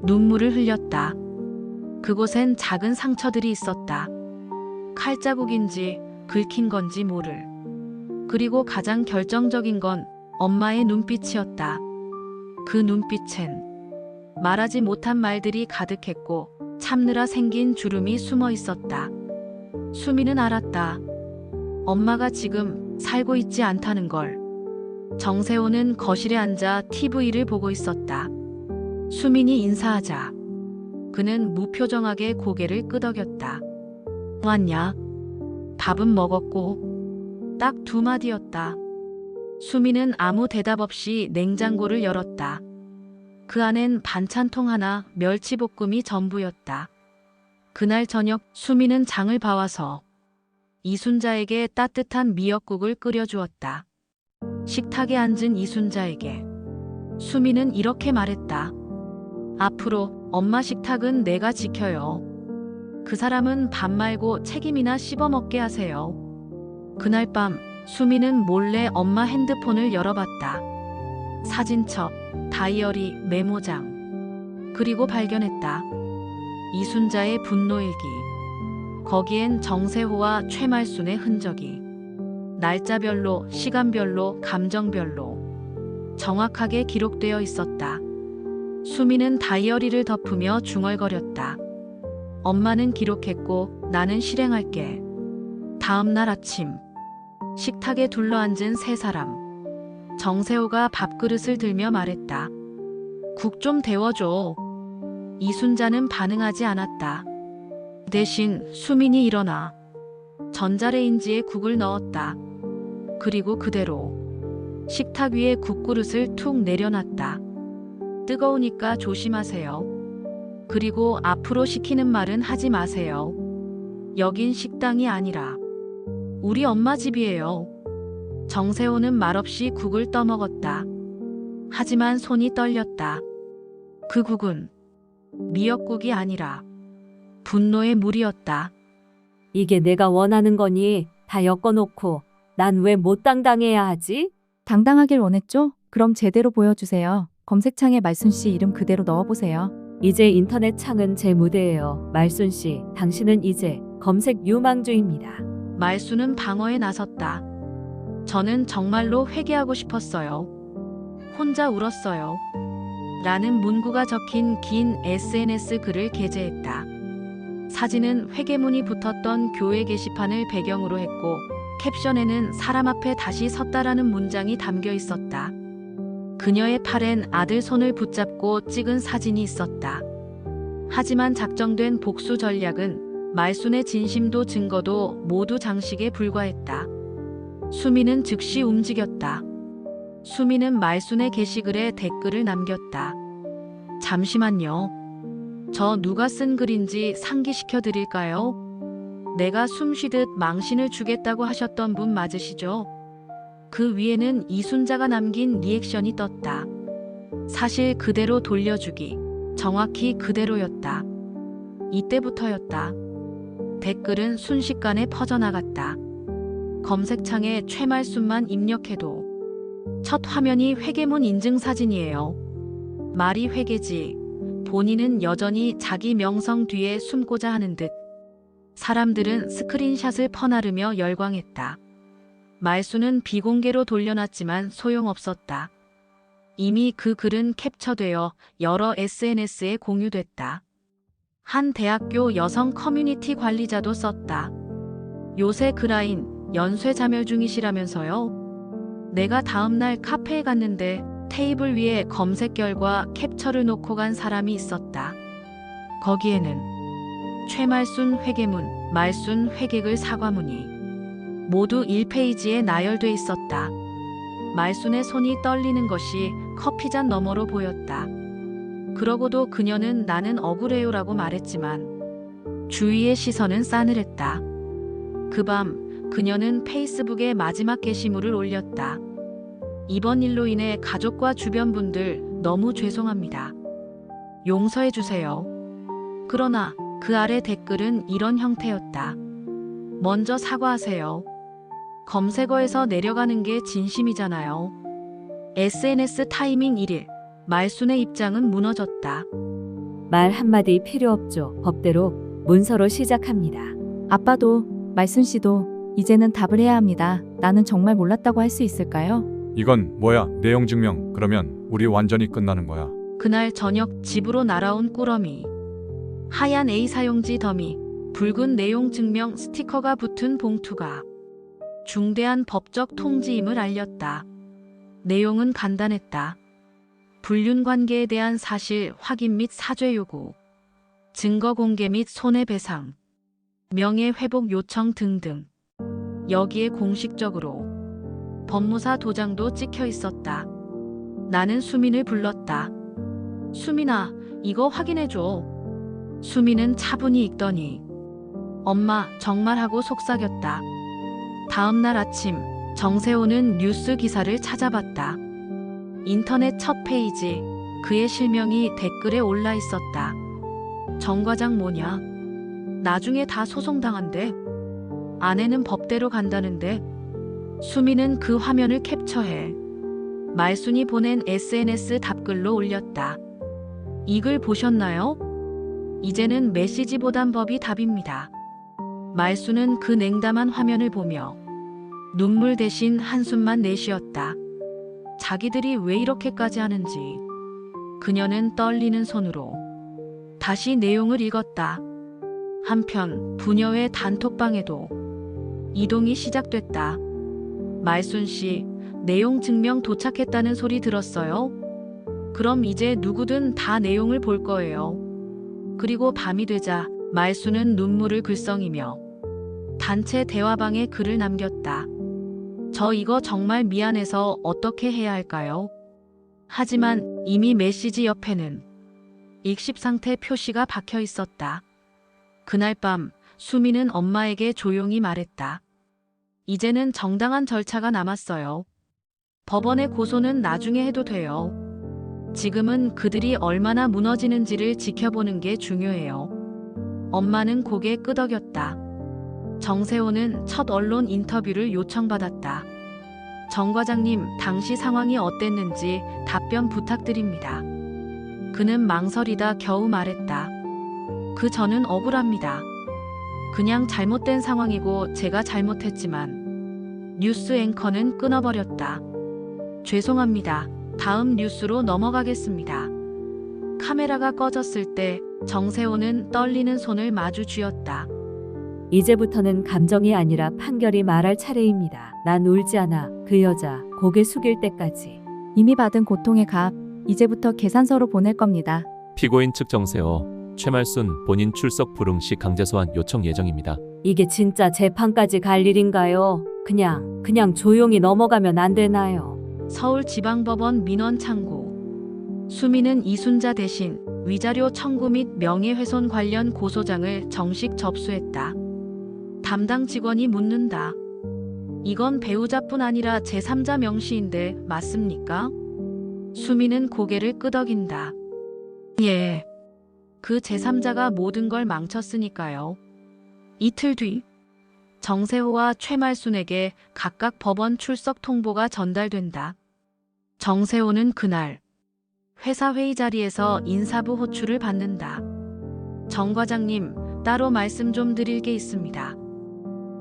눈물을 흘렸다. 그곳엔 작은 상처들이 있었다. 칼자국인지 긁힌 건지 모를. 그리고 가장 결정적인 건 엄마의 눈빛이었다. 그 눈빛엔 말하지 못한 말들이 가득했고 참느라 생긴 주름이 숨어 있었다. 수미는 알았다. 엄마가 지금 살고 있지 않다는 걸. 정세호는 거실에 앉아 TV를 보고 있었다. 수민이 인사하자 그는 무표정하게 고개를 끄덕였다. 왔냐? 밥은 먹었고. 딱 두 마디였다. 수민은 아무 대답 없이 냉장고를 열었다. 그 안엔 반찬통 하나, 멸치볶음이 전부였다. 그날 저녁 수민은 장을 봐와서 이순자에게 따뜻한 미역국을 끓여주었다. 식탁에 앉은 이순자에게 수민은 이렇게 말했다. 앞으로 엄마 식탁은 내가 지켜요. 그 사람은 밥 말고 책임이나 씹어먹게 하세요. 그날 밤 수민은 몰래 엄마 핸드폰을 열어봤다. 사진첩, 다이어리, 메모장. 그리고 발견했다. 이순자의 분노일기. 거기엔 정세호와 최말순의 흔적이 날짜별로, 시간별로, 감정별로 정확하게 기록되어 있었다. 수미는 다이어리를 덮으며 중얼거렸다. 엄마는 기록했고 나는 실행할게. 다음 날 아침 식탁에 둘러앉은 세 사람. 정세호가 밥그릇을 들며 말했다. 국 좀 데워줘. 이순자는 반응하지 않았다. 대신 수민이 일어나 전자레인지에 국을 넣었다. 그리고 그대로 식탁 위에 국그릇을 툭 내려놨다. 뜨거우니까 조심하세요. 그리고 앞으로 시키는 말은 하지 마세요. 여긴 식당이 아니라 우리 엄마 집이에요. 정세호는 말없이 국을 떠먹었다. 하지만 손이 떨렸다. 그 국은 미역국이 아니라 분노의 물이었다.
이게 내가 원하는 거니? 다 엮어놓고 난 왜 못 당당해야 하지?
당당하길 원했죠? 그럼 제대로 보여주세요. 검색창에 말순 씨 이름 그대로 넣어보세요.
이제 인터넷 창은 제 무대예요. 말순 씨, 당신은 이제 검색 유망주입니다.
말수는 방어에 나섰다. 저는 정말로 회개하고 싶었어요. 혼자 울었어요. 라는 문구가 적힌 긴 SNS 글을 게재했다. 사진은 회계문이 붙었던 교회 게시판을 배경으로 했고 캡션에는 사람 앞에 다시 섰다라는 문장이 담겨 있었다. 그녀의 팔엔 아들 손을 붙잡고 찍은 사진이 있었다. 하지만 작정된 복수 전략은 말순의 진심도 증거도 모두 장식에 불과했다. 수미는 즉시 움직였다. 수미는 말순의 게시글에 댓글을 남겼다. 잠시만요. 저 누가 쓴 글인지 상기시켜 드릴까요? 내가 숨쉬듯 망신을 주겠다고 하셨던 분 맞으시죠? 그 위에는 이순자가 남긴 리액션이 떴다. 사실 그대로 돌려주기. 정확히 그대로였다. 이때부터였다. 댓글은 순식간에 퍼져나갔다. 검색창에 최말순만 입력해도 첫 화면이 회계문 인증 사진이에요. 말이 회계지. 본인은 여전히 자기 명성 뒤에 숨고자 하는 듯. 사람들은 스크린샷을 퍼나르며 열광했다. 말수는 비공개로 돌려놨지만 소용없었다. 이미 그 글은 캡처되어 여러 SNS에 공유됐다. 한 대학교 여성 커뮤니티 관리자도 썼다. 요새 그라인 연쇄 자멸 중이시라면서요? 내가 다음날 카페에 갔는데 테이블 위에 검색 결과 캡처를 놓고 간 사람이 있었다. 거기에는 최말순 회계문, 말순 회계글 사과문이 모두 1페이지에 나열돼 있었다. 말순의 손이 떨리는 것이 커피잔 너머로 보였다. 그러고도 그녀는 나는 억울해요라고 말했지만 주위의 시선은 싸늘했다. 그 밤 그녀는 페이스북에 마지막 게시물을 올렸다. 이번 일로 인해 가족과 주변 분들 너무 죄송합니다. 용서해 주세요. 그러나 그 아래 댓글은 이런 형태였다. 먼저 사과하세요. 검색어에서 내려가는 게 진심이잖아요. SNS 타이밍 1일. 말순의 입장은 무너졌다.
말 한마디 필요 없죠. 법대로 문서로 시작합니다.
아빠도 말순 씨도 이제는 답을 해야 합니다. 나는 정말 몰랐다고 할 수 있을까요?
이건 뭐야? 내용 증명. 그러면 우리 완전히 끝나는 거야.
그날 저녁 집으로 날아온 꾸러미. 하얀 A 사용지 더미, 붉은 내용 증명 스티커가 붙은 봉투가 중대한 법적 통지임을 알렸다. 내용은 간단했다. 불륜 관계에 대한 사실 확인 및 사죄 요구, 증거 공개 및 손해배상, 명예회복 요청 등등. 여기에 공식적으로 법무사 도장도 찍혀 있었다. 나는 수민을 불렀다. 수민아, 이거 확인해줘. 수민은 차분히 읽더니 엄마, 정말 하고 속삭였다. 다음 날 아침 정세호는 뉴스 기사를 찾아봤다. 인터넷 첫 페이지, 그의 실명이 댓글에 올라 있었다. 정 과장 뭐냐? 나중에 다 소송당한대. 아내는 법대로 간다는데. 수민은 그 화면을 캡처해 말순이 보낸 SNS 답글로 올렸다. 이 글 보셨나요? 이제는 메시지보단 법이 답입니다. 말순은 그 냉담한 화면을 보며 눈물 대신 한숨만 내쉬었다. 자기들이 왜 이렇게까지 하는지. 그녀는 떨리는 손으로 다시 내용을 읽었다. 한편 부녀의 단톡방에도 이동이 시작됐다. 말순 씨, 내용 증명 도착했다는 소리 들었어요? 그럼 이제 누구든 다 내용을 볼 거예요. 그리고 밤이 되자 말순은 눈물을 글썽이며 단체 대화방에 글을 남겼다. 저 이거 정말 미안해서 어떻게 해야 할까요? 하지만 이미 메시지 옆에는 읽씹 상태 표시가 박혀 있었다. 그날 밤 수미는 엄마에게 조용히 말했다. 이제는 정당한 절차가 남았어요. 법원의 고소는 나중에 해도 돼요. 지금은 그들이 얼마나 무너지는지를 지켜보는 게 중요해요. 엄마는 고개 끄덕였다. 정세호는 첫 언론 인터뷰를 요청받았다. 정 과장님, 당시 상황이 어땠는지 답변 부탁드립니다. 그는 망설이다 겨우 말했다. 그 저는 억울합니다. 그냥 잘못된 상황이고 제가 잘못했지만 뉴스 앵커는 끊어버렸다. 죄송합니다. 다음 뉴스로 넘어가겠습니다. 카메라가 꺼졌을 때 정세호는 떨리는 손을 마주 쥐었다.
이제부터는 감정이 아니라 판결이 말할 차례입니다. 난 울지 않아. 그 여자 고개 숙일 때까지.
이미 받은 고통의 값, 이제부터 계산서로 보낼 겁니다.
피고인 측 정세호, 최말순 본인 출석 불응 시 강제 소환 요청 예정입니다.
이게 진짜 재판까지 갈 일인가요? 그냥 조용히 넘어가면 안 되나요?
서울지방법원 민원 창구. 수미는 이순자 대신 위자료 청구 및 명예훼손 관련 고소장을 정식 접수했다. 담당 직원이 묻는다. 이건 배우자뿐 아니라 제3자 명시인데 맞습니까? 수미는 고개를 끄덕인다. 예. 그 제3자가 모든 걸 망쳤으니까요. 이틀 뒤 정세호와 최말순에게 각각 법원 출석 통보가 전달된다. 정세호는 그날 회사 회의 자리에서 인사부 호출을 받는다. 정 과장님, 따로 말씀 좀 드릴 게 있습니다.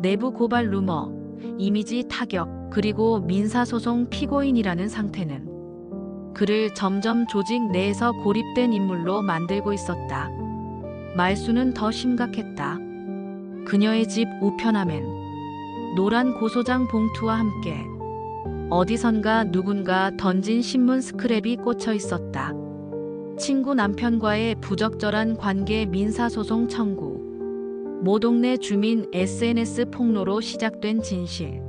내부 고발 루머, 이미지 타격, 그리고 민사소송 피고인이라는 상태는 그를 점점 조직 내에서 고립된 인물로 만들고 있었다. 말수는 더 심각했다. 그녀의 집 우편함엔 노란 고소장 봉투와 함께 어디선가 누군가 던진 신문 스크랩이 꽂혀 있었다. 친구 남편과의 부적절한 관계 민사소송 청구. 모동네 주민 SNS 폭로로 시작된 진실.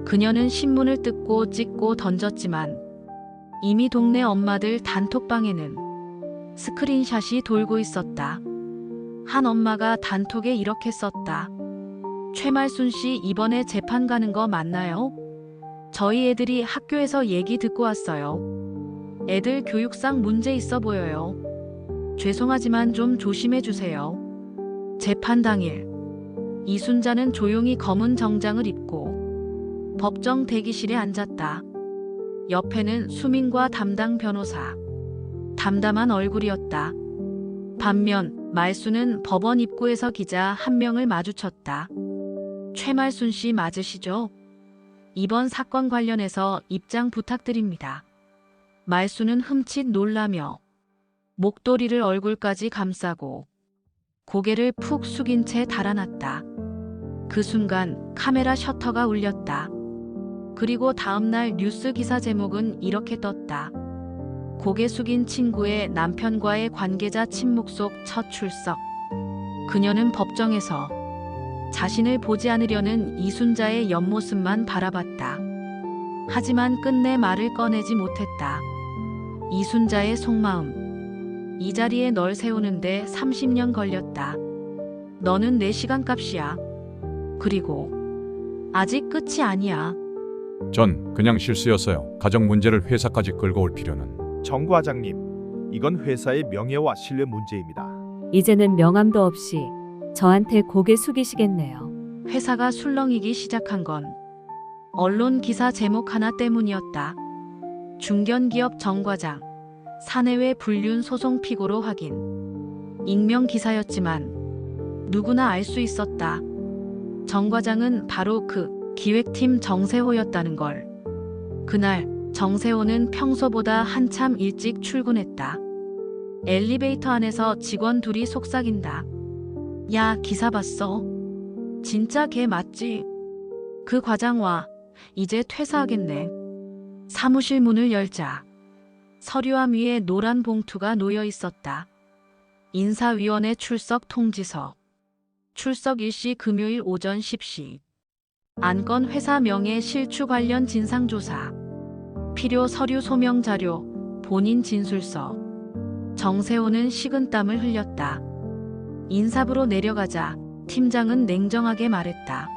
그녀는 신문을 뜯고 찍고 던졌지만 이미 동네 엄마들 단톡방에는 스크린샷이 돌고 있었다. 한 엄마가 단톡에 이렇게 썼다. 최말순 씨 이번에 재판 가는 거 맞나요? 저희 애들이 학교에서 얘기 듣고 왔어요. 애들 교육상 문제 있어 보여요. 죄송하지만 좀 조심해 주세요. 재판 당일 이순자는 조용히 검은 정장을 입고 법정 대기실에 앉았다. 옆에는 수민과 담당 변호사. 담담한 얼굴이었다. 반면 말순은 법원 입구에서 기자 한 명을 마주쳤다. 최말순 씨 맞으시죠? 이번 사건 관련해서 입장 부탁드립니다. 말순은 흠칫 놀라며 목도리를 얼굴까지 감싸고 고개를 푹 숙인 채 달아났다. 그 순간 카메라 셔터가 울렸다. 그리고 다음날 뉴스 기사 제목은 이렇게 떴다. 고개 숙인 친구의 남편과의 관계자 침묵 속 첫 출석. 그녀는 법정에서 자신을 보지 않으려는 이순자의 옆모습만 바라봤다. 하지만 끝내 말을 꺼내지 못했다. 이순자의 속마음. 이 자리에 널 세우는데 30년 걸렸다. 너는 내 시간값이야. 그리고 아직 끝이 아니야.
전 그냥 실수였어요. 가정 문제를 회사까지 끌고 올 필요는.
정 과장님, 이건 회사의 명예와 신뢰 문제입니다.
이제는 명함도 없이 저한테 고개 숙이시겠네요.
회사가 술렁이기 시작한 건 언론 기사 제목 하나 때문이었다. 중견기업 정 과장, 사내외 불륜 소송 피고로 확인. 익명 기사였지만 누구나 알 수 있었다. 정 과장은 바로 그 기획팀 정세호였다는 걸. 그날 정세호는 평소보다 한참 일찍 출근했다. 엘리베이터 안에서 직원 둘이 속삭인다. 야, 기사 봤어? 진짜 걔 맞지? 그 과장 와. 이제 퇴사하겠네. 사무실 문을 열자 서류함 위에 노란 봉투가 놓여 있었다. 인사위원회 출석 통지서. 출석 일시 금요일 오전 10시. 안건 회사 명예 실추 관련 진상조사. 필요 서류 소명 자료, 본인 진술서. 정세호는 식은땀을 흘렸다. 인사부로 내려가자 팀장은 냉정하게 말했다.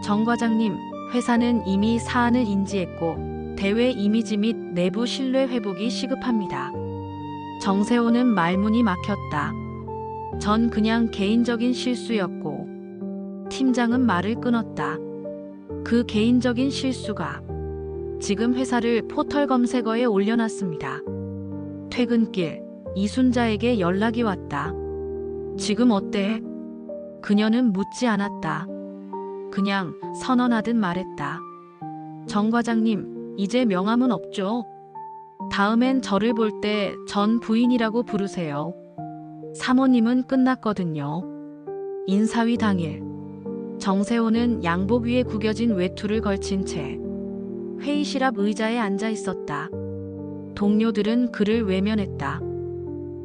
정 과장님, 회사는 이미 사안을 인지했고 대외 이미지 및 내부 신뢰 회복이 시급합니다. 정세호는 말문이 막혔다. 전 그냥 개인적인 실수였고. 팀장은 말을 끊었다. 그 개인적인 실수가 지금 회사를 포털 검색어에 올려놨습니다. 퇴근길 이순자에게 연락이 왔다. 지금 어때? 그녀는 묻지 않았다. 그냥 선언하듯 말했다. 정 과장님, 이제 명함은 없죠? 다음엔 저를 볼 때 전 부인이라고 부르세요. 사모님은 끝났거든요. 인사위 당일 정세호는 양복 위에 구겨진 외투를 걸친 채 회의실 앞 의자에 앉아 있었다. 동료들은 그를 외면했다.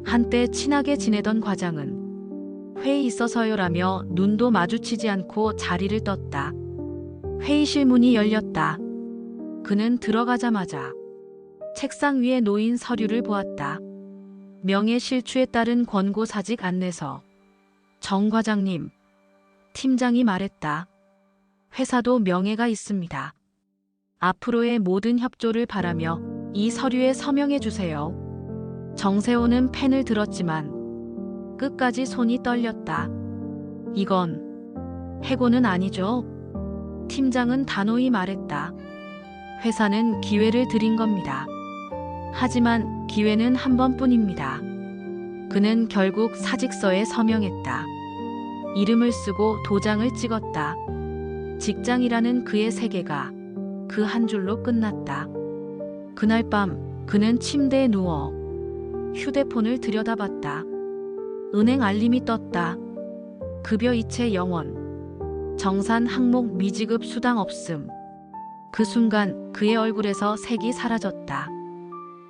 한때 친하게 지내던 과장은 회의 있어서요라며 눈도 마주치지 않고 자리를 떴다. 회의실 문이 열렸다. 그는 들어가자마자 책상 위에 놓인 서류를 보았다. 명예 실추에 따른 권고사직 안내서. 정 과장님, 팀장이 말했다. 회사도 명예가 있습니다. 앞으로의 모든 협조를 바라며 이 서류에 서명해 주세요. 정세호는 펜을 들었지만 끝까지 손이 떨렸다. 이건 해고는 아니죠? 팀장은 단호히 말했다. 회사는 기회를 드린 겁니다. 하지만 기회는 한 번뿐입니다. 그는 결국 사직서에 서명했다. 이름을 쓰고 도장을 찍었다. 직장이라는 그의 세계가 그 한 줄로 끝났다. 그날 밤 그는 침대에 누워 휴대폰을 들여다봤다. 은행 알림이 떴다. 급여 이체 영원. 정산 항목 미지급 수당 없음. 그 순간 그의 얼굴에서 색이 사라졌다.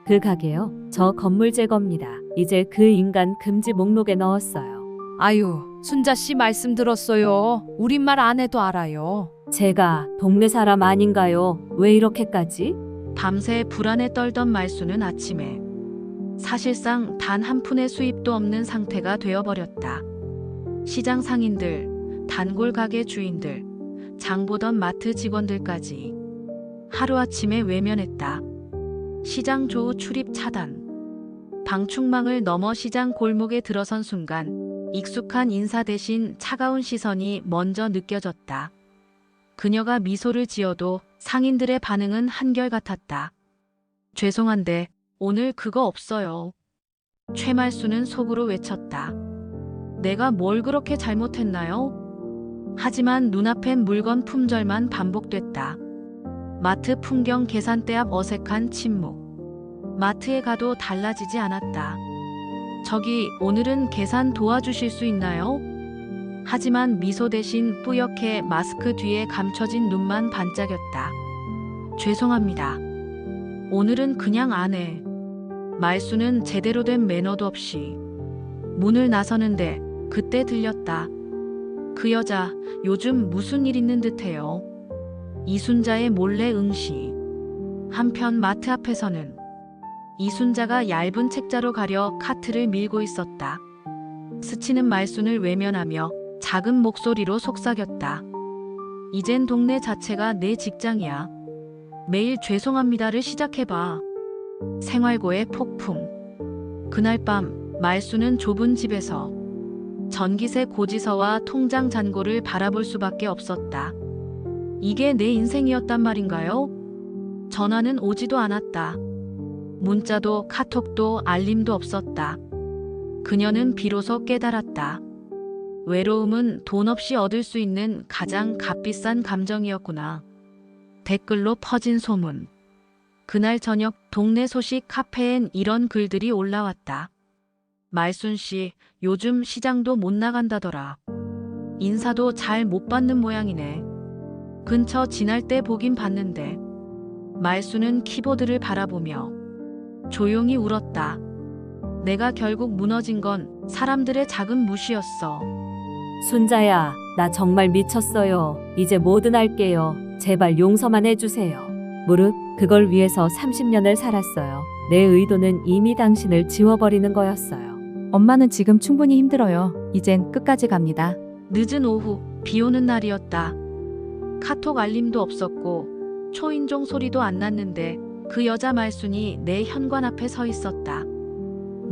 그 가게요. 저 건물 제거입니다. 이제 그 인간 금지 목록에 넣었어요.
아유, 순자 씨 말씀 들었어요. 우린 말 안 해도 알아요.
제가 동네 사람 아닌가요? 왜 이렇게까지?
밤새 불안에 떨던 말수는 아침에 사실상 단 한 푼의 수입도 없는 상태가 되어버렸다. 시장 상인들, 단골 가게 주인들, 장 보던 마트 직원들까지 하루아침에 외면했다. 시장 조우 출입 차단. 방충망을 넘어 시장 골목에 들어선 순간 익숙한 인사 대신 차가운 시선이 먼저 느껴졌다. 그녀가 미소를 지어도 상인들의 반응은 한결같았다. 죄송한데 오늘 그거 없어요. 최말수는 속으로 외쳤다. 내가 뭘 그렇게 잘못했나요? 하지만 눈앞엔 물건 품절만 반복됐다. 마트 풍경 계산대 앞 어색한 침묵. 마트에 가도 달라지지 않았다. 저기 오늘은 계산 도와주실 수 있나요? 하지만 미소 대신 뿌옇게 마스크 뒤에 감춰진 눈만 반짝였다. 죄송합니다. 오늘은 그냥 안 해. 말수는 제대로 된 매너도 없이 문을 나서는데 그때 들렸다. 그 여자 요즘 무슨 일 있는 듯해요. 이순자의 몰래 응시. 한편 마트 앞에서는 이순자가 얇은 책자로 가려 카트를 밀고 있었다. 스치는 말순을 외면하며 작은 목소리로 속삭였다. 이젠 동네 자체가 내 직장이야. 매일 죄송합니다를 시작해봐. 생활고의 폭풍. 그날 밤 말순은 좁은 집에서 전기세 고지서와 통장 잔고를 바라볼 수밖에 없었다. 이게 내 인생이었단 말인가요? 전화는 오지도 않았다. 문자도 카톡도 알림도 없었다. 그녀는 비로소 깨달았다. 외로움은 돈 없이 얻을 수 있는 가장 값비싼 감정이었구나. 댓글로 퍼진 소문. 그날 저녁 동네 소식 카페엔 이런 글들이 올라왔다. 말순 씨, 요즘 시장도 못 나간다더라. 인사도 잘 못 받는 모양이네. 근처 지날 때 보긴 봤는데. 말순은 키보드를 바라보며 조용히 울었다. 내가 결국 무너진 건 사람들의 작은 무시였어.
순자야, 나 정말 미쳤어요. 이제 뭐든 할게요. 제발 용서만 해주세요. 무릇 그걸 위해서 30년을 살았어요. 내 의도는 이미 당신을 지워버리는 거였어요.
엄마는 지금 충분히 힘들어요. 이젠 끝까지 갑니다.
늦은 오후 비 오는 날이었다. 카톡 알림도 없었고 초인종 소리도 안 났는데 그 여자 말순이 내 현관 앞에 서 있었다.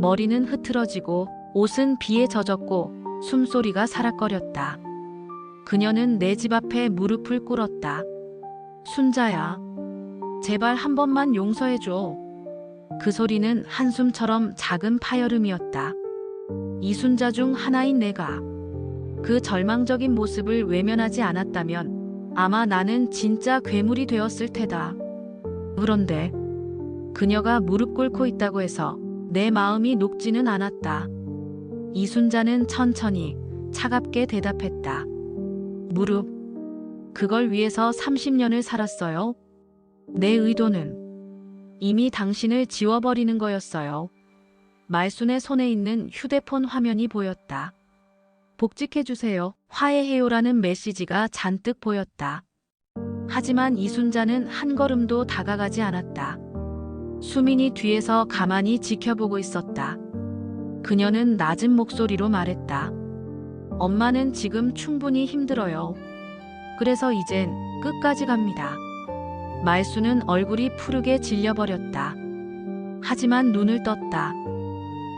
머리는 흐트러지고 옷은 비에 젖었고 숨소리가 사락거렸다. 그녀는 내 집 앞에 무릎을 꿇었다. 순자야, 제발 한 번만 용서해줘. 그 소리는 한숨처럼 작은 파열음이었다. 이순자 중 하나인 내가 그 절망적인 모습을 외면하지 않았다면 아마 나는 진짜 괴물이 되었을 테다. 그런데 그녀가 무릎 꿇고 있다고 해서 내 마음이 녹지는 않았다. 이순자는 천천히 차갑게 대답했다. 무릎, 그걸 위해서 30년을 살았어요. 내 의도는 이미 당신을 지워버리는 거였어요. 말순의 손에 있는 휴대폰 화면이 보였다. 복직해주세요. 화해해요라는 메시지가 잔뜩 보였다. 하지만 이순자는 한 걸음도 다가가지 않았다. 수민이 뒤에서 가만히 지켜보고 있었다. 그녀는 낮은 목소리로 말했다. 엄마는 지금 충분히 힘들어요. 그래서 이젠 끝까지 갑니다. 말수는 얼굴이 푸르게 질려버렸다. 하지만 눈을 떴다.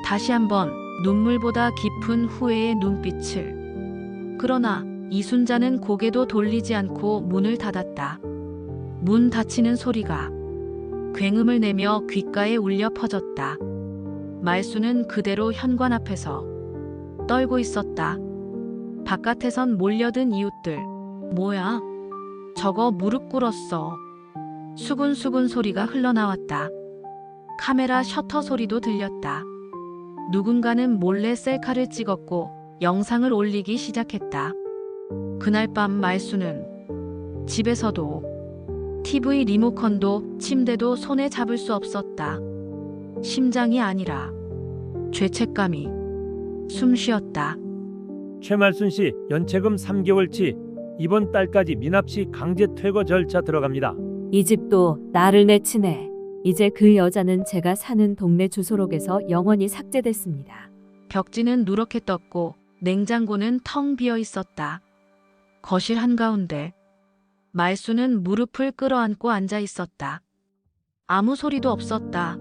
다시 한번 눈물보다 깊은 후회의 눈빛을. 그러나 이순자는 고개도 돌리지 않고 문을 닫았다. 문 닫히는 소리가 굉음을 내며 귓가에 울려 퍼졌다. 말수는 그대로 현관 앞에서 떨고 있었다. 바깥에선 몰려든 이웃들. 뭐야? 저거 무릎 꿇었어. 수근수근 소리가 흘러나왔다. 카메라 셔터 소리도 들렸다. 누군가는 몰래 셀카를 찍었고 영상을 올리기 시작했다. 그날 밤 말수는 집에서도 TV 리모컨도 침대도 손에 잡을 수 없었다. 심장이 아니라 죄책감이 숨쉬었다.
최말순 씨 연체금 3개월치 이번 달까지 미납시 강제 퇴거 절차 들어갑니다.
이 집도 나를 내치네. 이제 그 여자는 제가 사는 동네 주소록에서 영원히 삭제됐습니다.
벽지는 누렇게 떴고 냉장고는 텅 비어 있었다. 거실 한가운데 말수는 무릎을 끌어안고 앉아 있었다. 아무 소리도 없었다.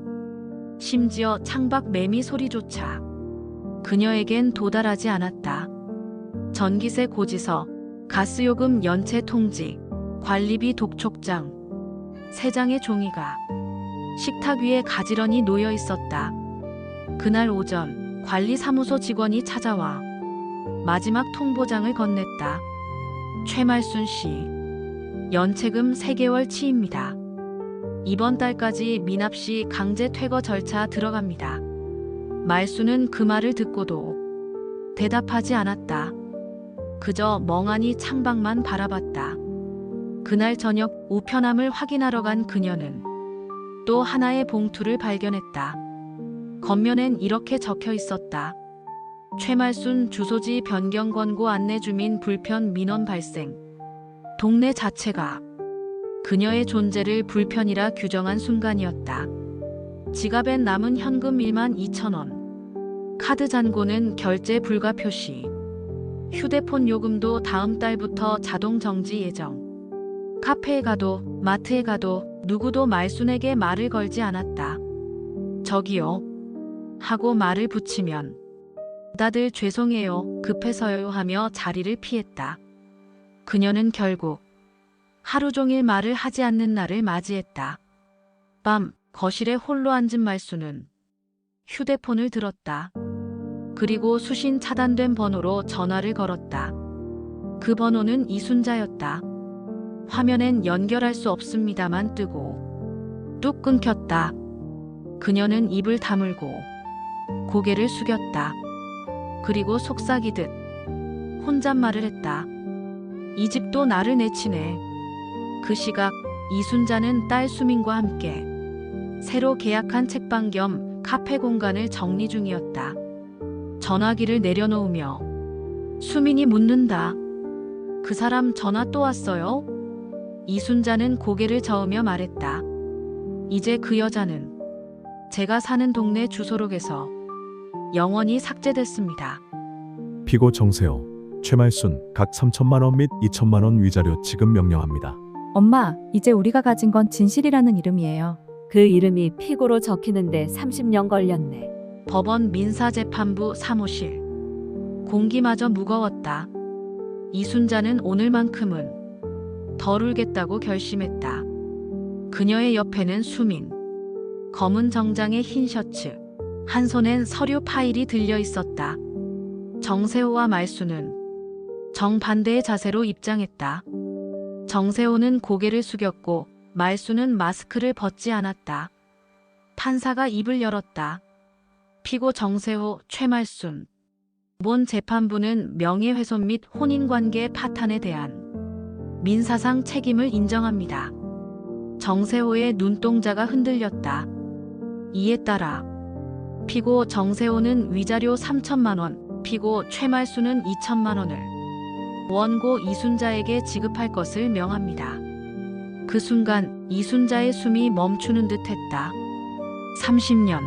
심지어 창밖 매미 소리조차 그녀에겐 도달하지 않았다. 전기세 고지서, 가스요금 연체 통지, 관리비 독촉장, 3장의 종이가 식탁 위에 가지런히 놓여 있었다. 그날 오전 관리사무소 직원이 찾아와 마지막 통보장을 건넸다. 최말순 씨, 연체금 3개월치입니다. 이번 달까지 미납 씨 강제 퇴거 절차 들어갑니다. 말순은 그 말을 듣고도 대답하지 않았다. 그저 멍하니 창밖만 바라봤다. 그날 저녁 우편함을 확인하러 간 그녀는 또 하나의 봉투를 발견했다. 겉면엔 이렇게 적혀 있었다. 최말순 주소지 변경 권고 안내 주민 불편 민원 발생. 동네 자체가 그녀의 존재를 불편이라 규정한 순간이었다. 지갑엔 남은 현금 12,000원. 카드 잔고는 결제 불가 표시. 휴대폰 요금도 다음 달부터 자동 정지 예정. 카페에 가도 마트에 가도 누구도 말순에게 말을 걸지 않았다. 저기요 하고 말을 붙이면 다들 죄송해요, 급해서요 하며 자리를 피했다. 그녀는 결국 하루 종일 말을 하지 않는 날을 맞이했다. 밤 거실에 홀로 앉은 말순은 휴대폰을 들었다. 그리고 수신 차단된 번호로 전화를 걸었다. 그 번호는 이순자였다. 화면엔 연결할 수 없습니다만 뜨고 뚝 끊겼다. 그녀는 입을 다물고 고개를 숙였다. 그리고 속삭이듯 혼잣말을 했다. 이 집도 나를 내치네. 그 시각 이순자는 딸 수민과 함께 새로 계약한 책방 겸 카페 공간을 정리 중이었다. 전화기를 내려놓으며 수민이 묻는다. 그 사람 전화 또 왔어요? 이순자는 고개를 저으며 말했다. 이제 그 여자는 제가 사는 동네 주소록에서 영원히 삭제됐습니다.
피고 정세호, 최말순 각 3천만 원 및 2천만 원 위자료 지급 명령합니다.
엄마, 이제 우리가 가진 건 진실이라는 이름이에요.
그 이름이 피고로 적히는데 30년 걸렸네.
법원 민사재판부 사무실. 공기마저 무거웠다. 이순자는 오늘만큼은 덜 울겠다고 결심했다. 그녀의 옆에는 수민. 검은 정장에 흰 셔츠, 한 손엔 서류 파일이 들려 있었다. 정세호와 말순은 정반대의 자세로 입장했다. 정세호는 고개를 숙였고 말순은 마스크를 벗지 않았다. 판사가 입을 열었다. 피고 정세호, 최말순. 본 재판부는 명예훼손 및 혼인관계 파탄에 대한 민사상 책임을 인정합니다. 정세호의 눈동자가 흔들렸다. 이에 따라 피고 정세호는 위자료 3천만 원, 피고 최말순은 2천만 원을 원고 이순자에게 지급할 것을 명합니다. 그 순간 이순자의 숨이 멈추는 듯했다. 30년.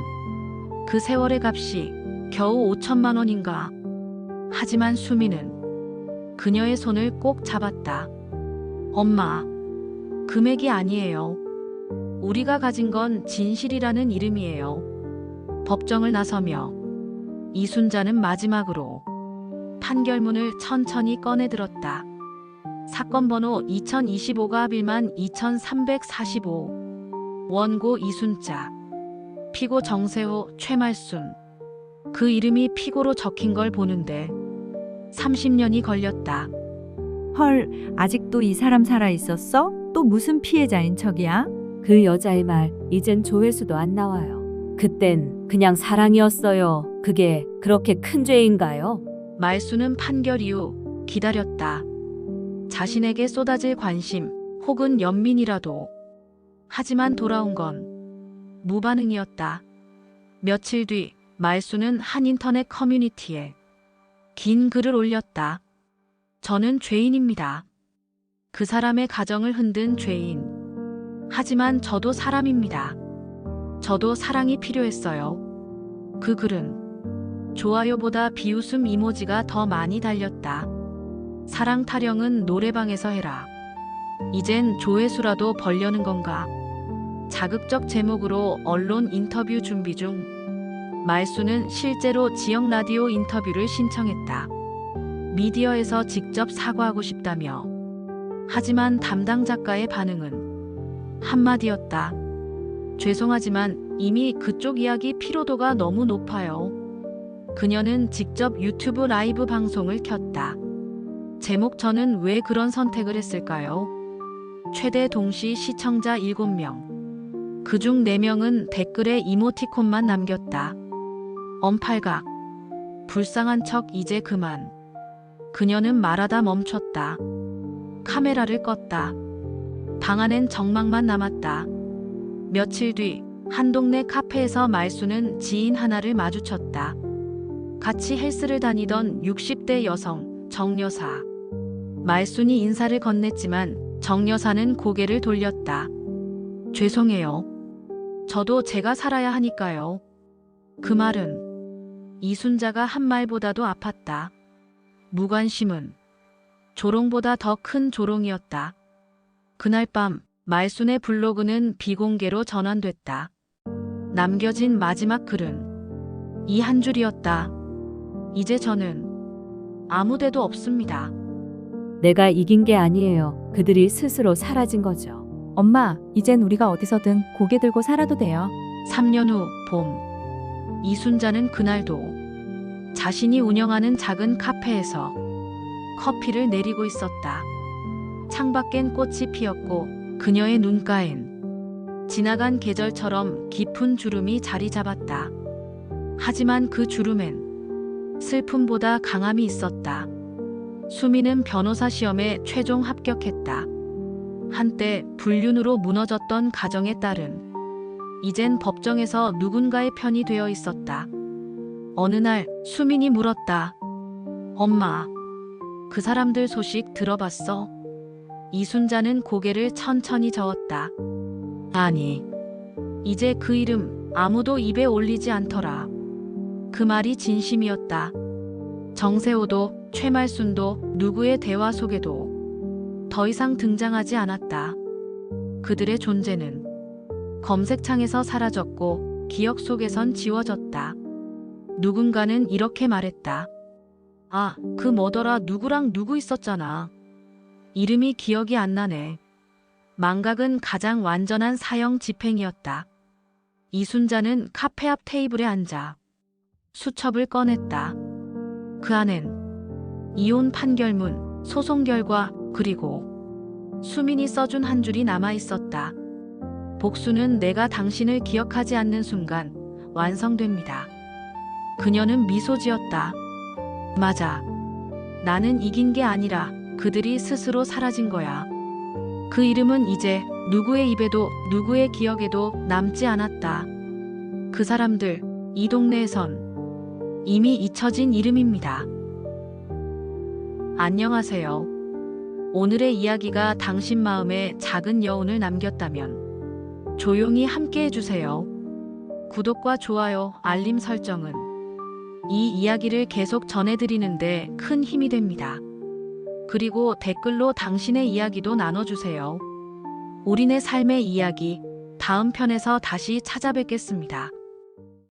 그 세월의 값이 겨우 5천만 원인가. 하지만 수미는 그녀의 손을 꼭 잡았다. 엄마, 금액이 아니에요. 우리가 가진 건 진실이라는 이름이에요. 법정을 나서며 이순자는 마지막으로 판결문을 천천히 꺼내들었다. 사건 번호 2025-1만 2345. 원고 이순자. 피고 정세호, 최말순. 그 이름이 피고로 적힌 걸 보는데 30년이 걸렸다.
헐, 아직도 이 사람 살아있었어? 또 무슨 피해자인 척이야?
그 여자의 말, 이젠 조회수도 안 나와요. 그땐 그냥 사랑이었어요. 그게 그렇게 큰 죄인가요?
말순은 판결 이후 기다렸다. 자신에게 쏟아질 관심 혹은 연민이라도. 하지만 돌아온 건 무반응이었다. 며칠 뒤 말순은 한 인터넷 커뮤니티에 긴 글을 올렸다. 저는 죄인입니다. 그 사람의 가정을 흔든 죄인. 하지만 저도 사람입니다. 저도 사랑이 필요했어요. 그 글은 좋아요보다 비웃음 이모지가 더 많이 달렸다. 사랑 타령은 노래방에서 해라. 이젠 조회수라도 벌려는 건가? 자극적 제목으로 언론 인터뷰 준비 중. 말순은 실제로 지역 라디오 인터뷰를 신청했다. 미디어에서 직접 사과하고 싶다며. 하지만 담당 작가의 반응은 한마디였다. 죄송하지만 이미 그쪽 이야기 피로도가 너무 높아요. 그녀는 직접 유튜브 라이브 방송을 켰다. 제목 저는 왜 그런 선택을 했을까요? 최대 동시 시청자 7명. 그중 4명은 댓글에 이모티콘만 남겼다. 엄팔각. 불쌍한 척 이제 그만. 그녀는 말하다 멈췄다. 카메라를 껐다. 방 안엔 정막만 남았다. 며칠 뒤 한 동네 카페에서 말수는 지인 하나를 마주쳤다. 같이 헬스를 다니던 60대 여성 정 여사. 말순이 인사를 건넸지만 정 여사는 고개를 돌렸다. 죄송해요. 저도 제가 살아야 하니까요. 그 말은 이순자가 한 말보다도 아팠다. 무관심은 조롱보다 더 큰 조롱이었다. 그날 밤 말순의 블로그는 비공개로 전환됐다. 남겨진 마지막 글은 이 한 줄이었다. 이제 저는 아무 데도 없습니다.
내가 이긴 게 아니에요. 그들이 스스로 사라진 거죠.
엄마, 이젠 우리가 어디서든 고개 들고 살아도 돼요.
3년 후 봄. 이순자는 그날도 자신이 운영하는 작은 카페에서 커피를 내리고 있었다. 창밖엔 꽃이 피었고 그녀의 눈가엔 지나간 계절처럼 깊은 주름이 자리 잡았다. 하지만 그 주름엔 슬픔보다 강함이 있었다. 수미는 변호사 시험에 최종 합격했다. 한때 불륜으로 무너졌던 가정의 딸은 이젠 법정에서 누군가의 편이 되어 있었다. 어느 날 수민이 물었다. 엄마, 그 사람들 소식 들어봤어? 이순자는 고개를 천천히 저었다. 아니, 이제 그 이름 아무도 입에 올리지 않더라. 그 말이 진심이었다. 정세호도 최말순도 누구의 대화 속에도 더 이상 등장하지 않았다. 그들의 존재는 검색창에서 사라졌고 기억 속에선 지워졌다. 누군가는 이렇게 말했다. 아, 그 뭐더라 누구랑 누구 있었잖아. 이름이 기억이 안 나네. 망각은 가장 완전한 사형 집행이었다. 이순자는 카페 앞 테이블에 앉아 수첩을 꺼냈다. 그 안엔 이혼 판결문, 소송 결과, 그리고 수민이 써준 한 줄이 남아 있었다. 복수는 내가 당신을 기억하지 않는 순간 완성됩니다. 그녀는 미소 지었다. 맞아. 나는 이긴 게 아니라 그들이 스스로 사라진 거야. 그 이름은 이제 누구의 입에도 누구의 기억에도 남지 않았다. 그 사람들, 이 동네에선 이미 잊혀진 이름입니다. 안녕하세요. 오늘의 이야기가 당신 마음에 작은 여운을 남겼다면 조용히 함께 해주세요. 구독과 좋아요, 알림 설정은 이 이야기를 계속 전해드리는데 큰 힘이 됩니다. 그리고 댓글로 당신의 이야기도 나눠주세요. 우리네 삶의 이야기, 다음 편에서 다시 찾아뵙겠습니다.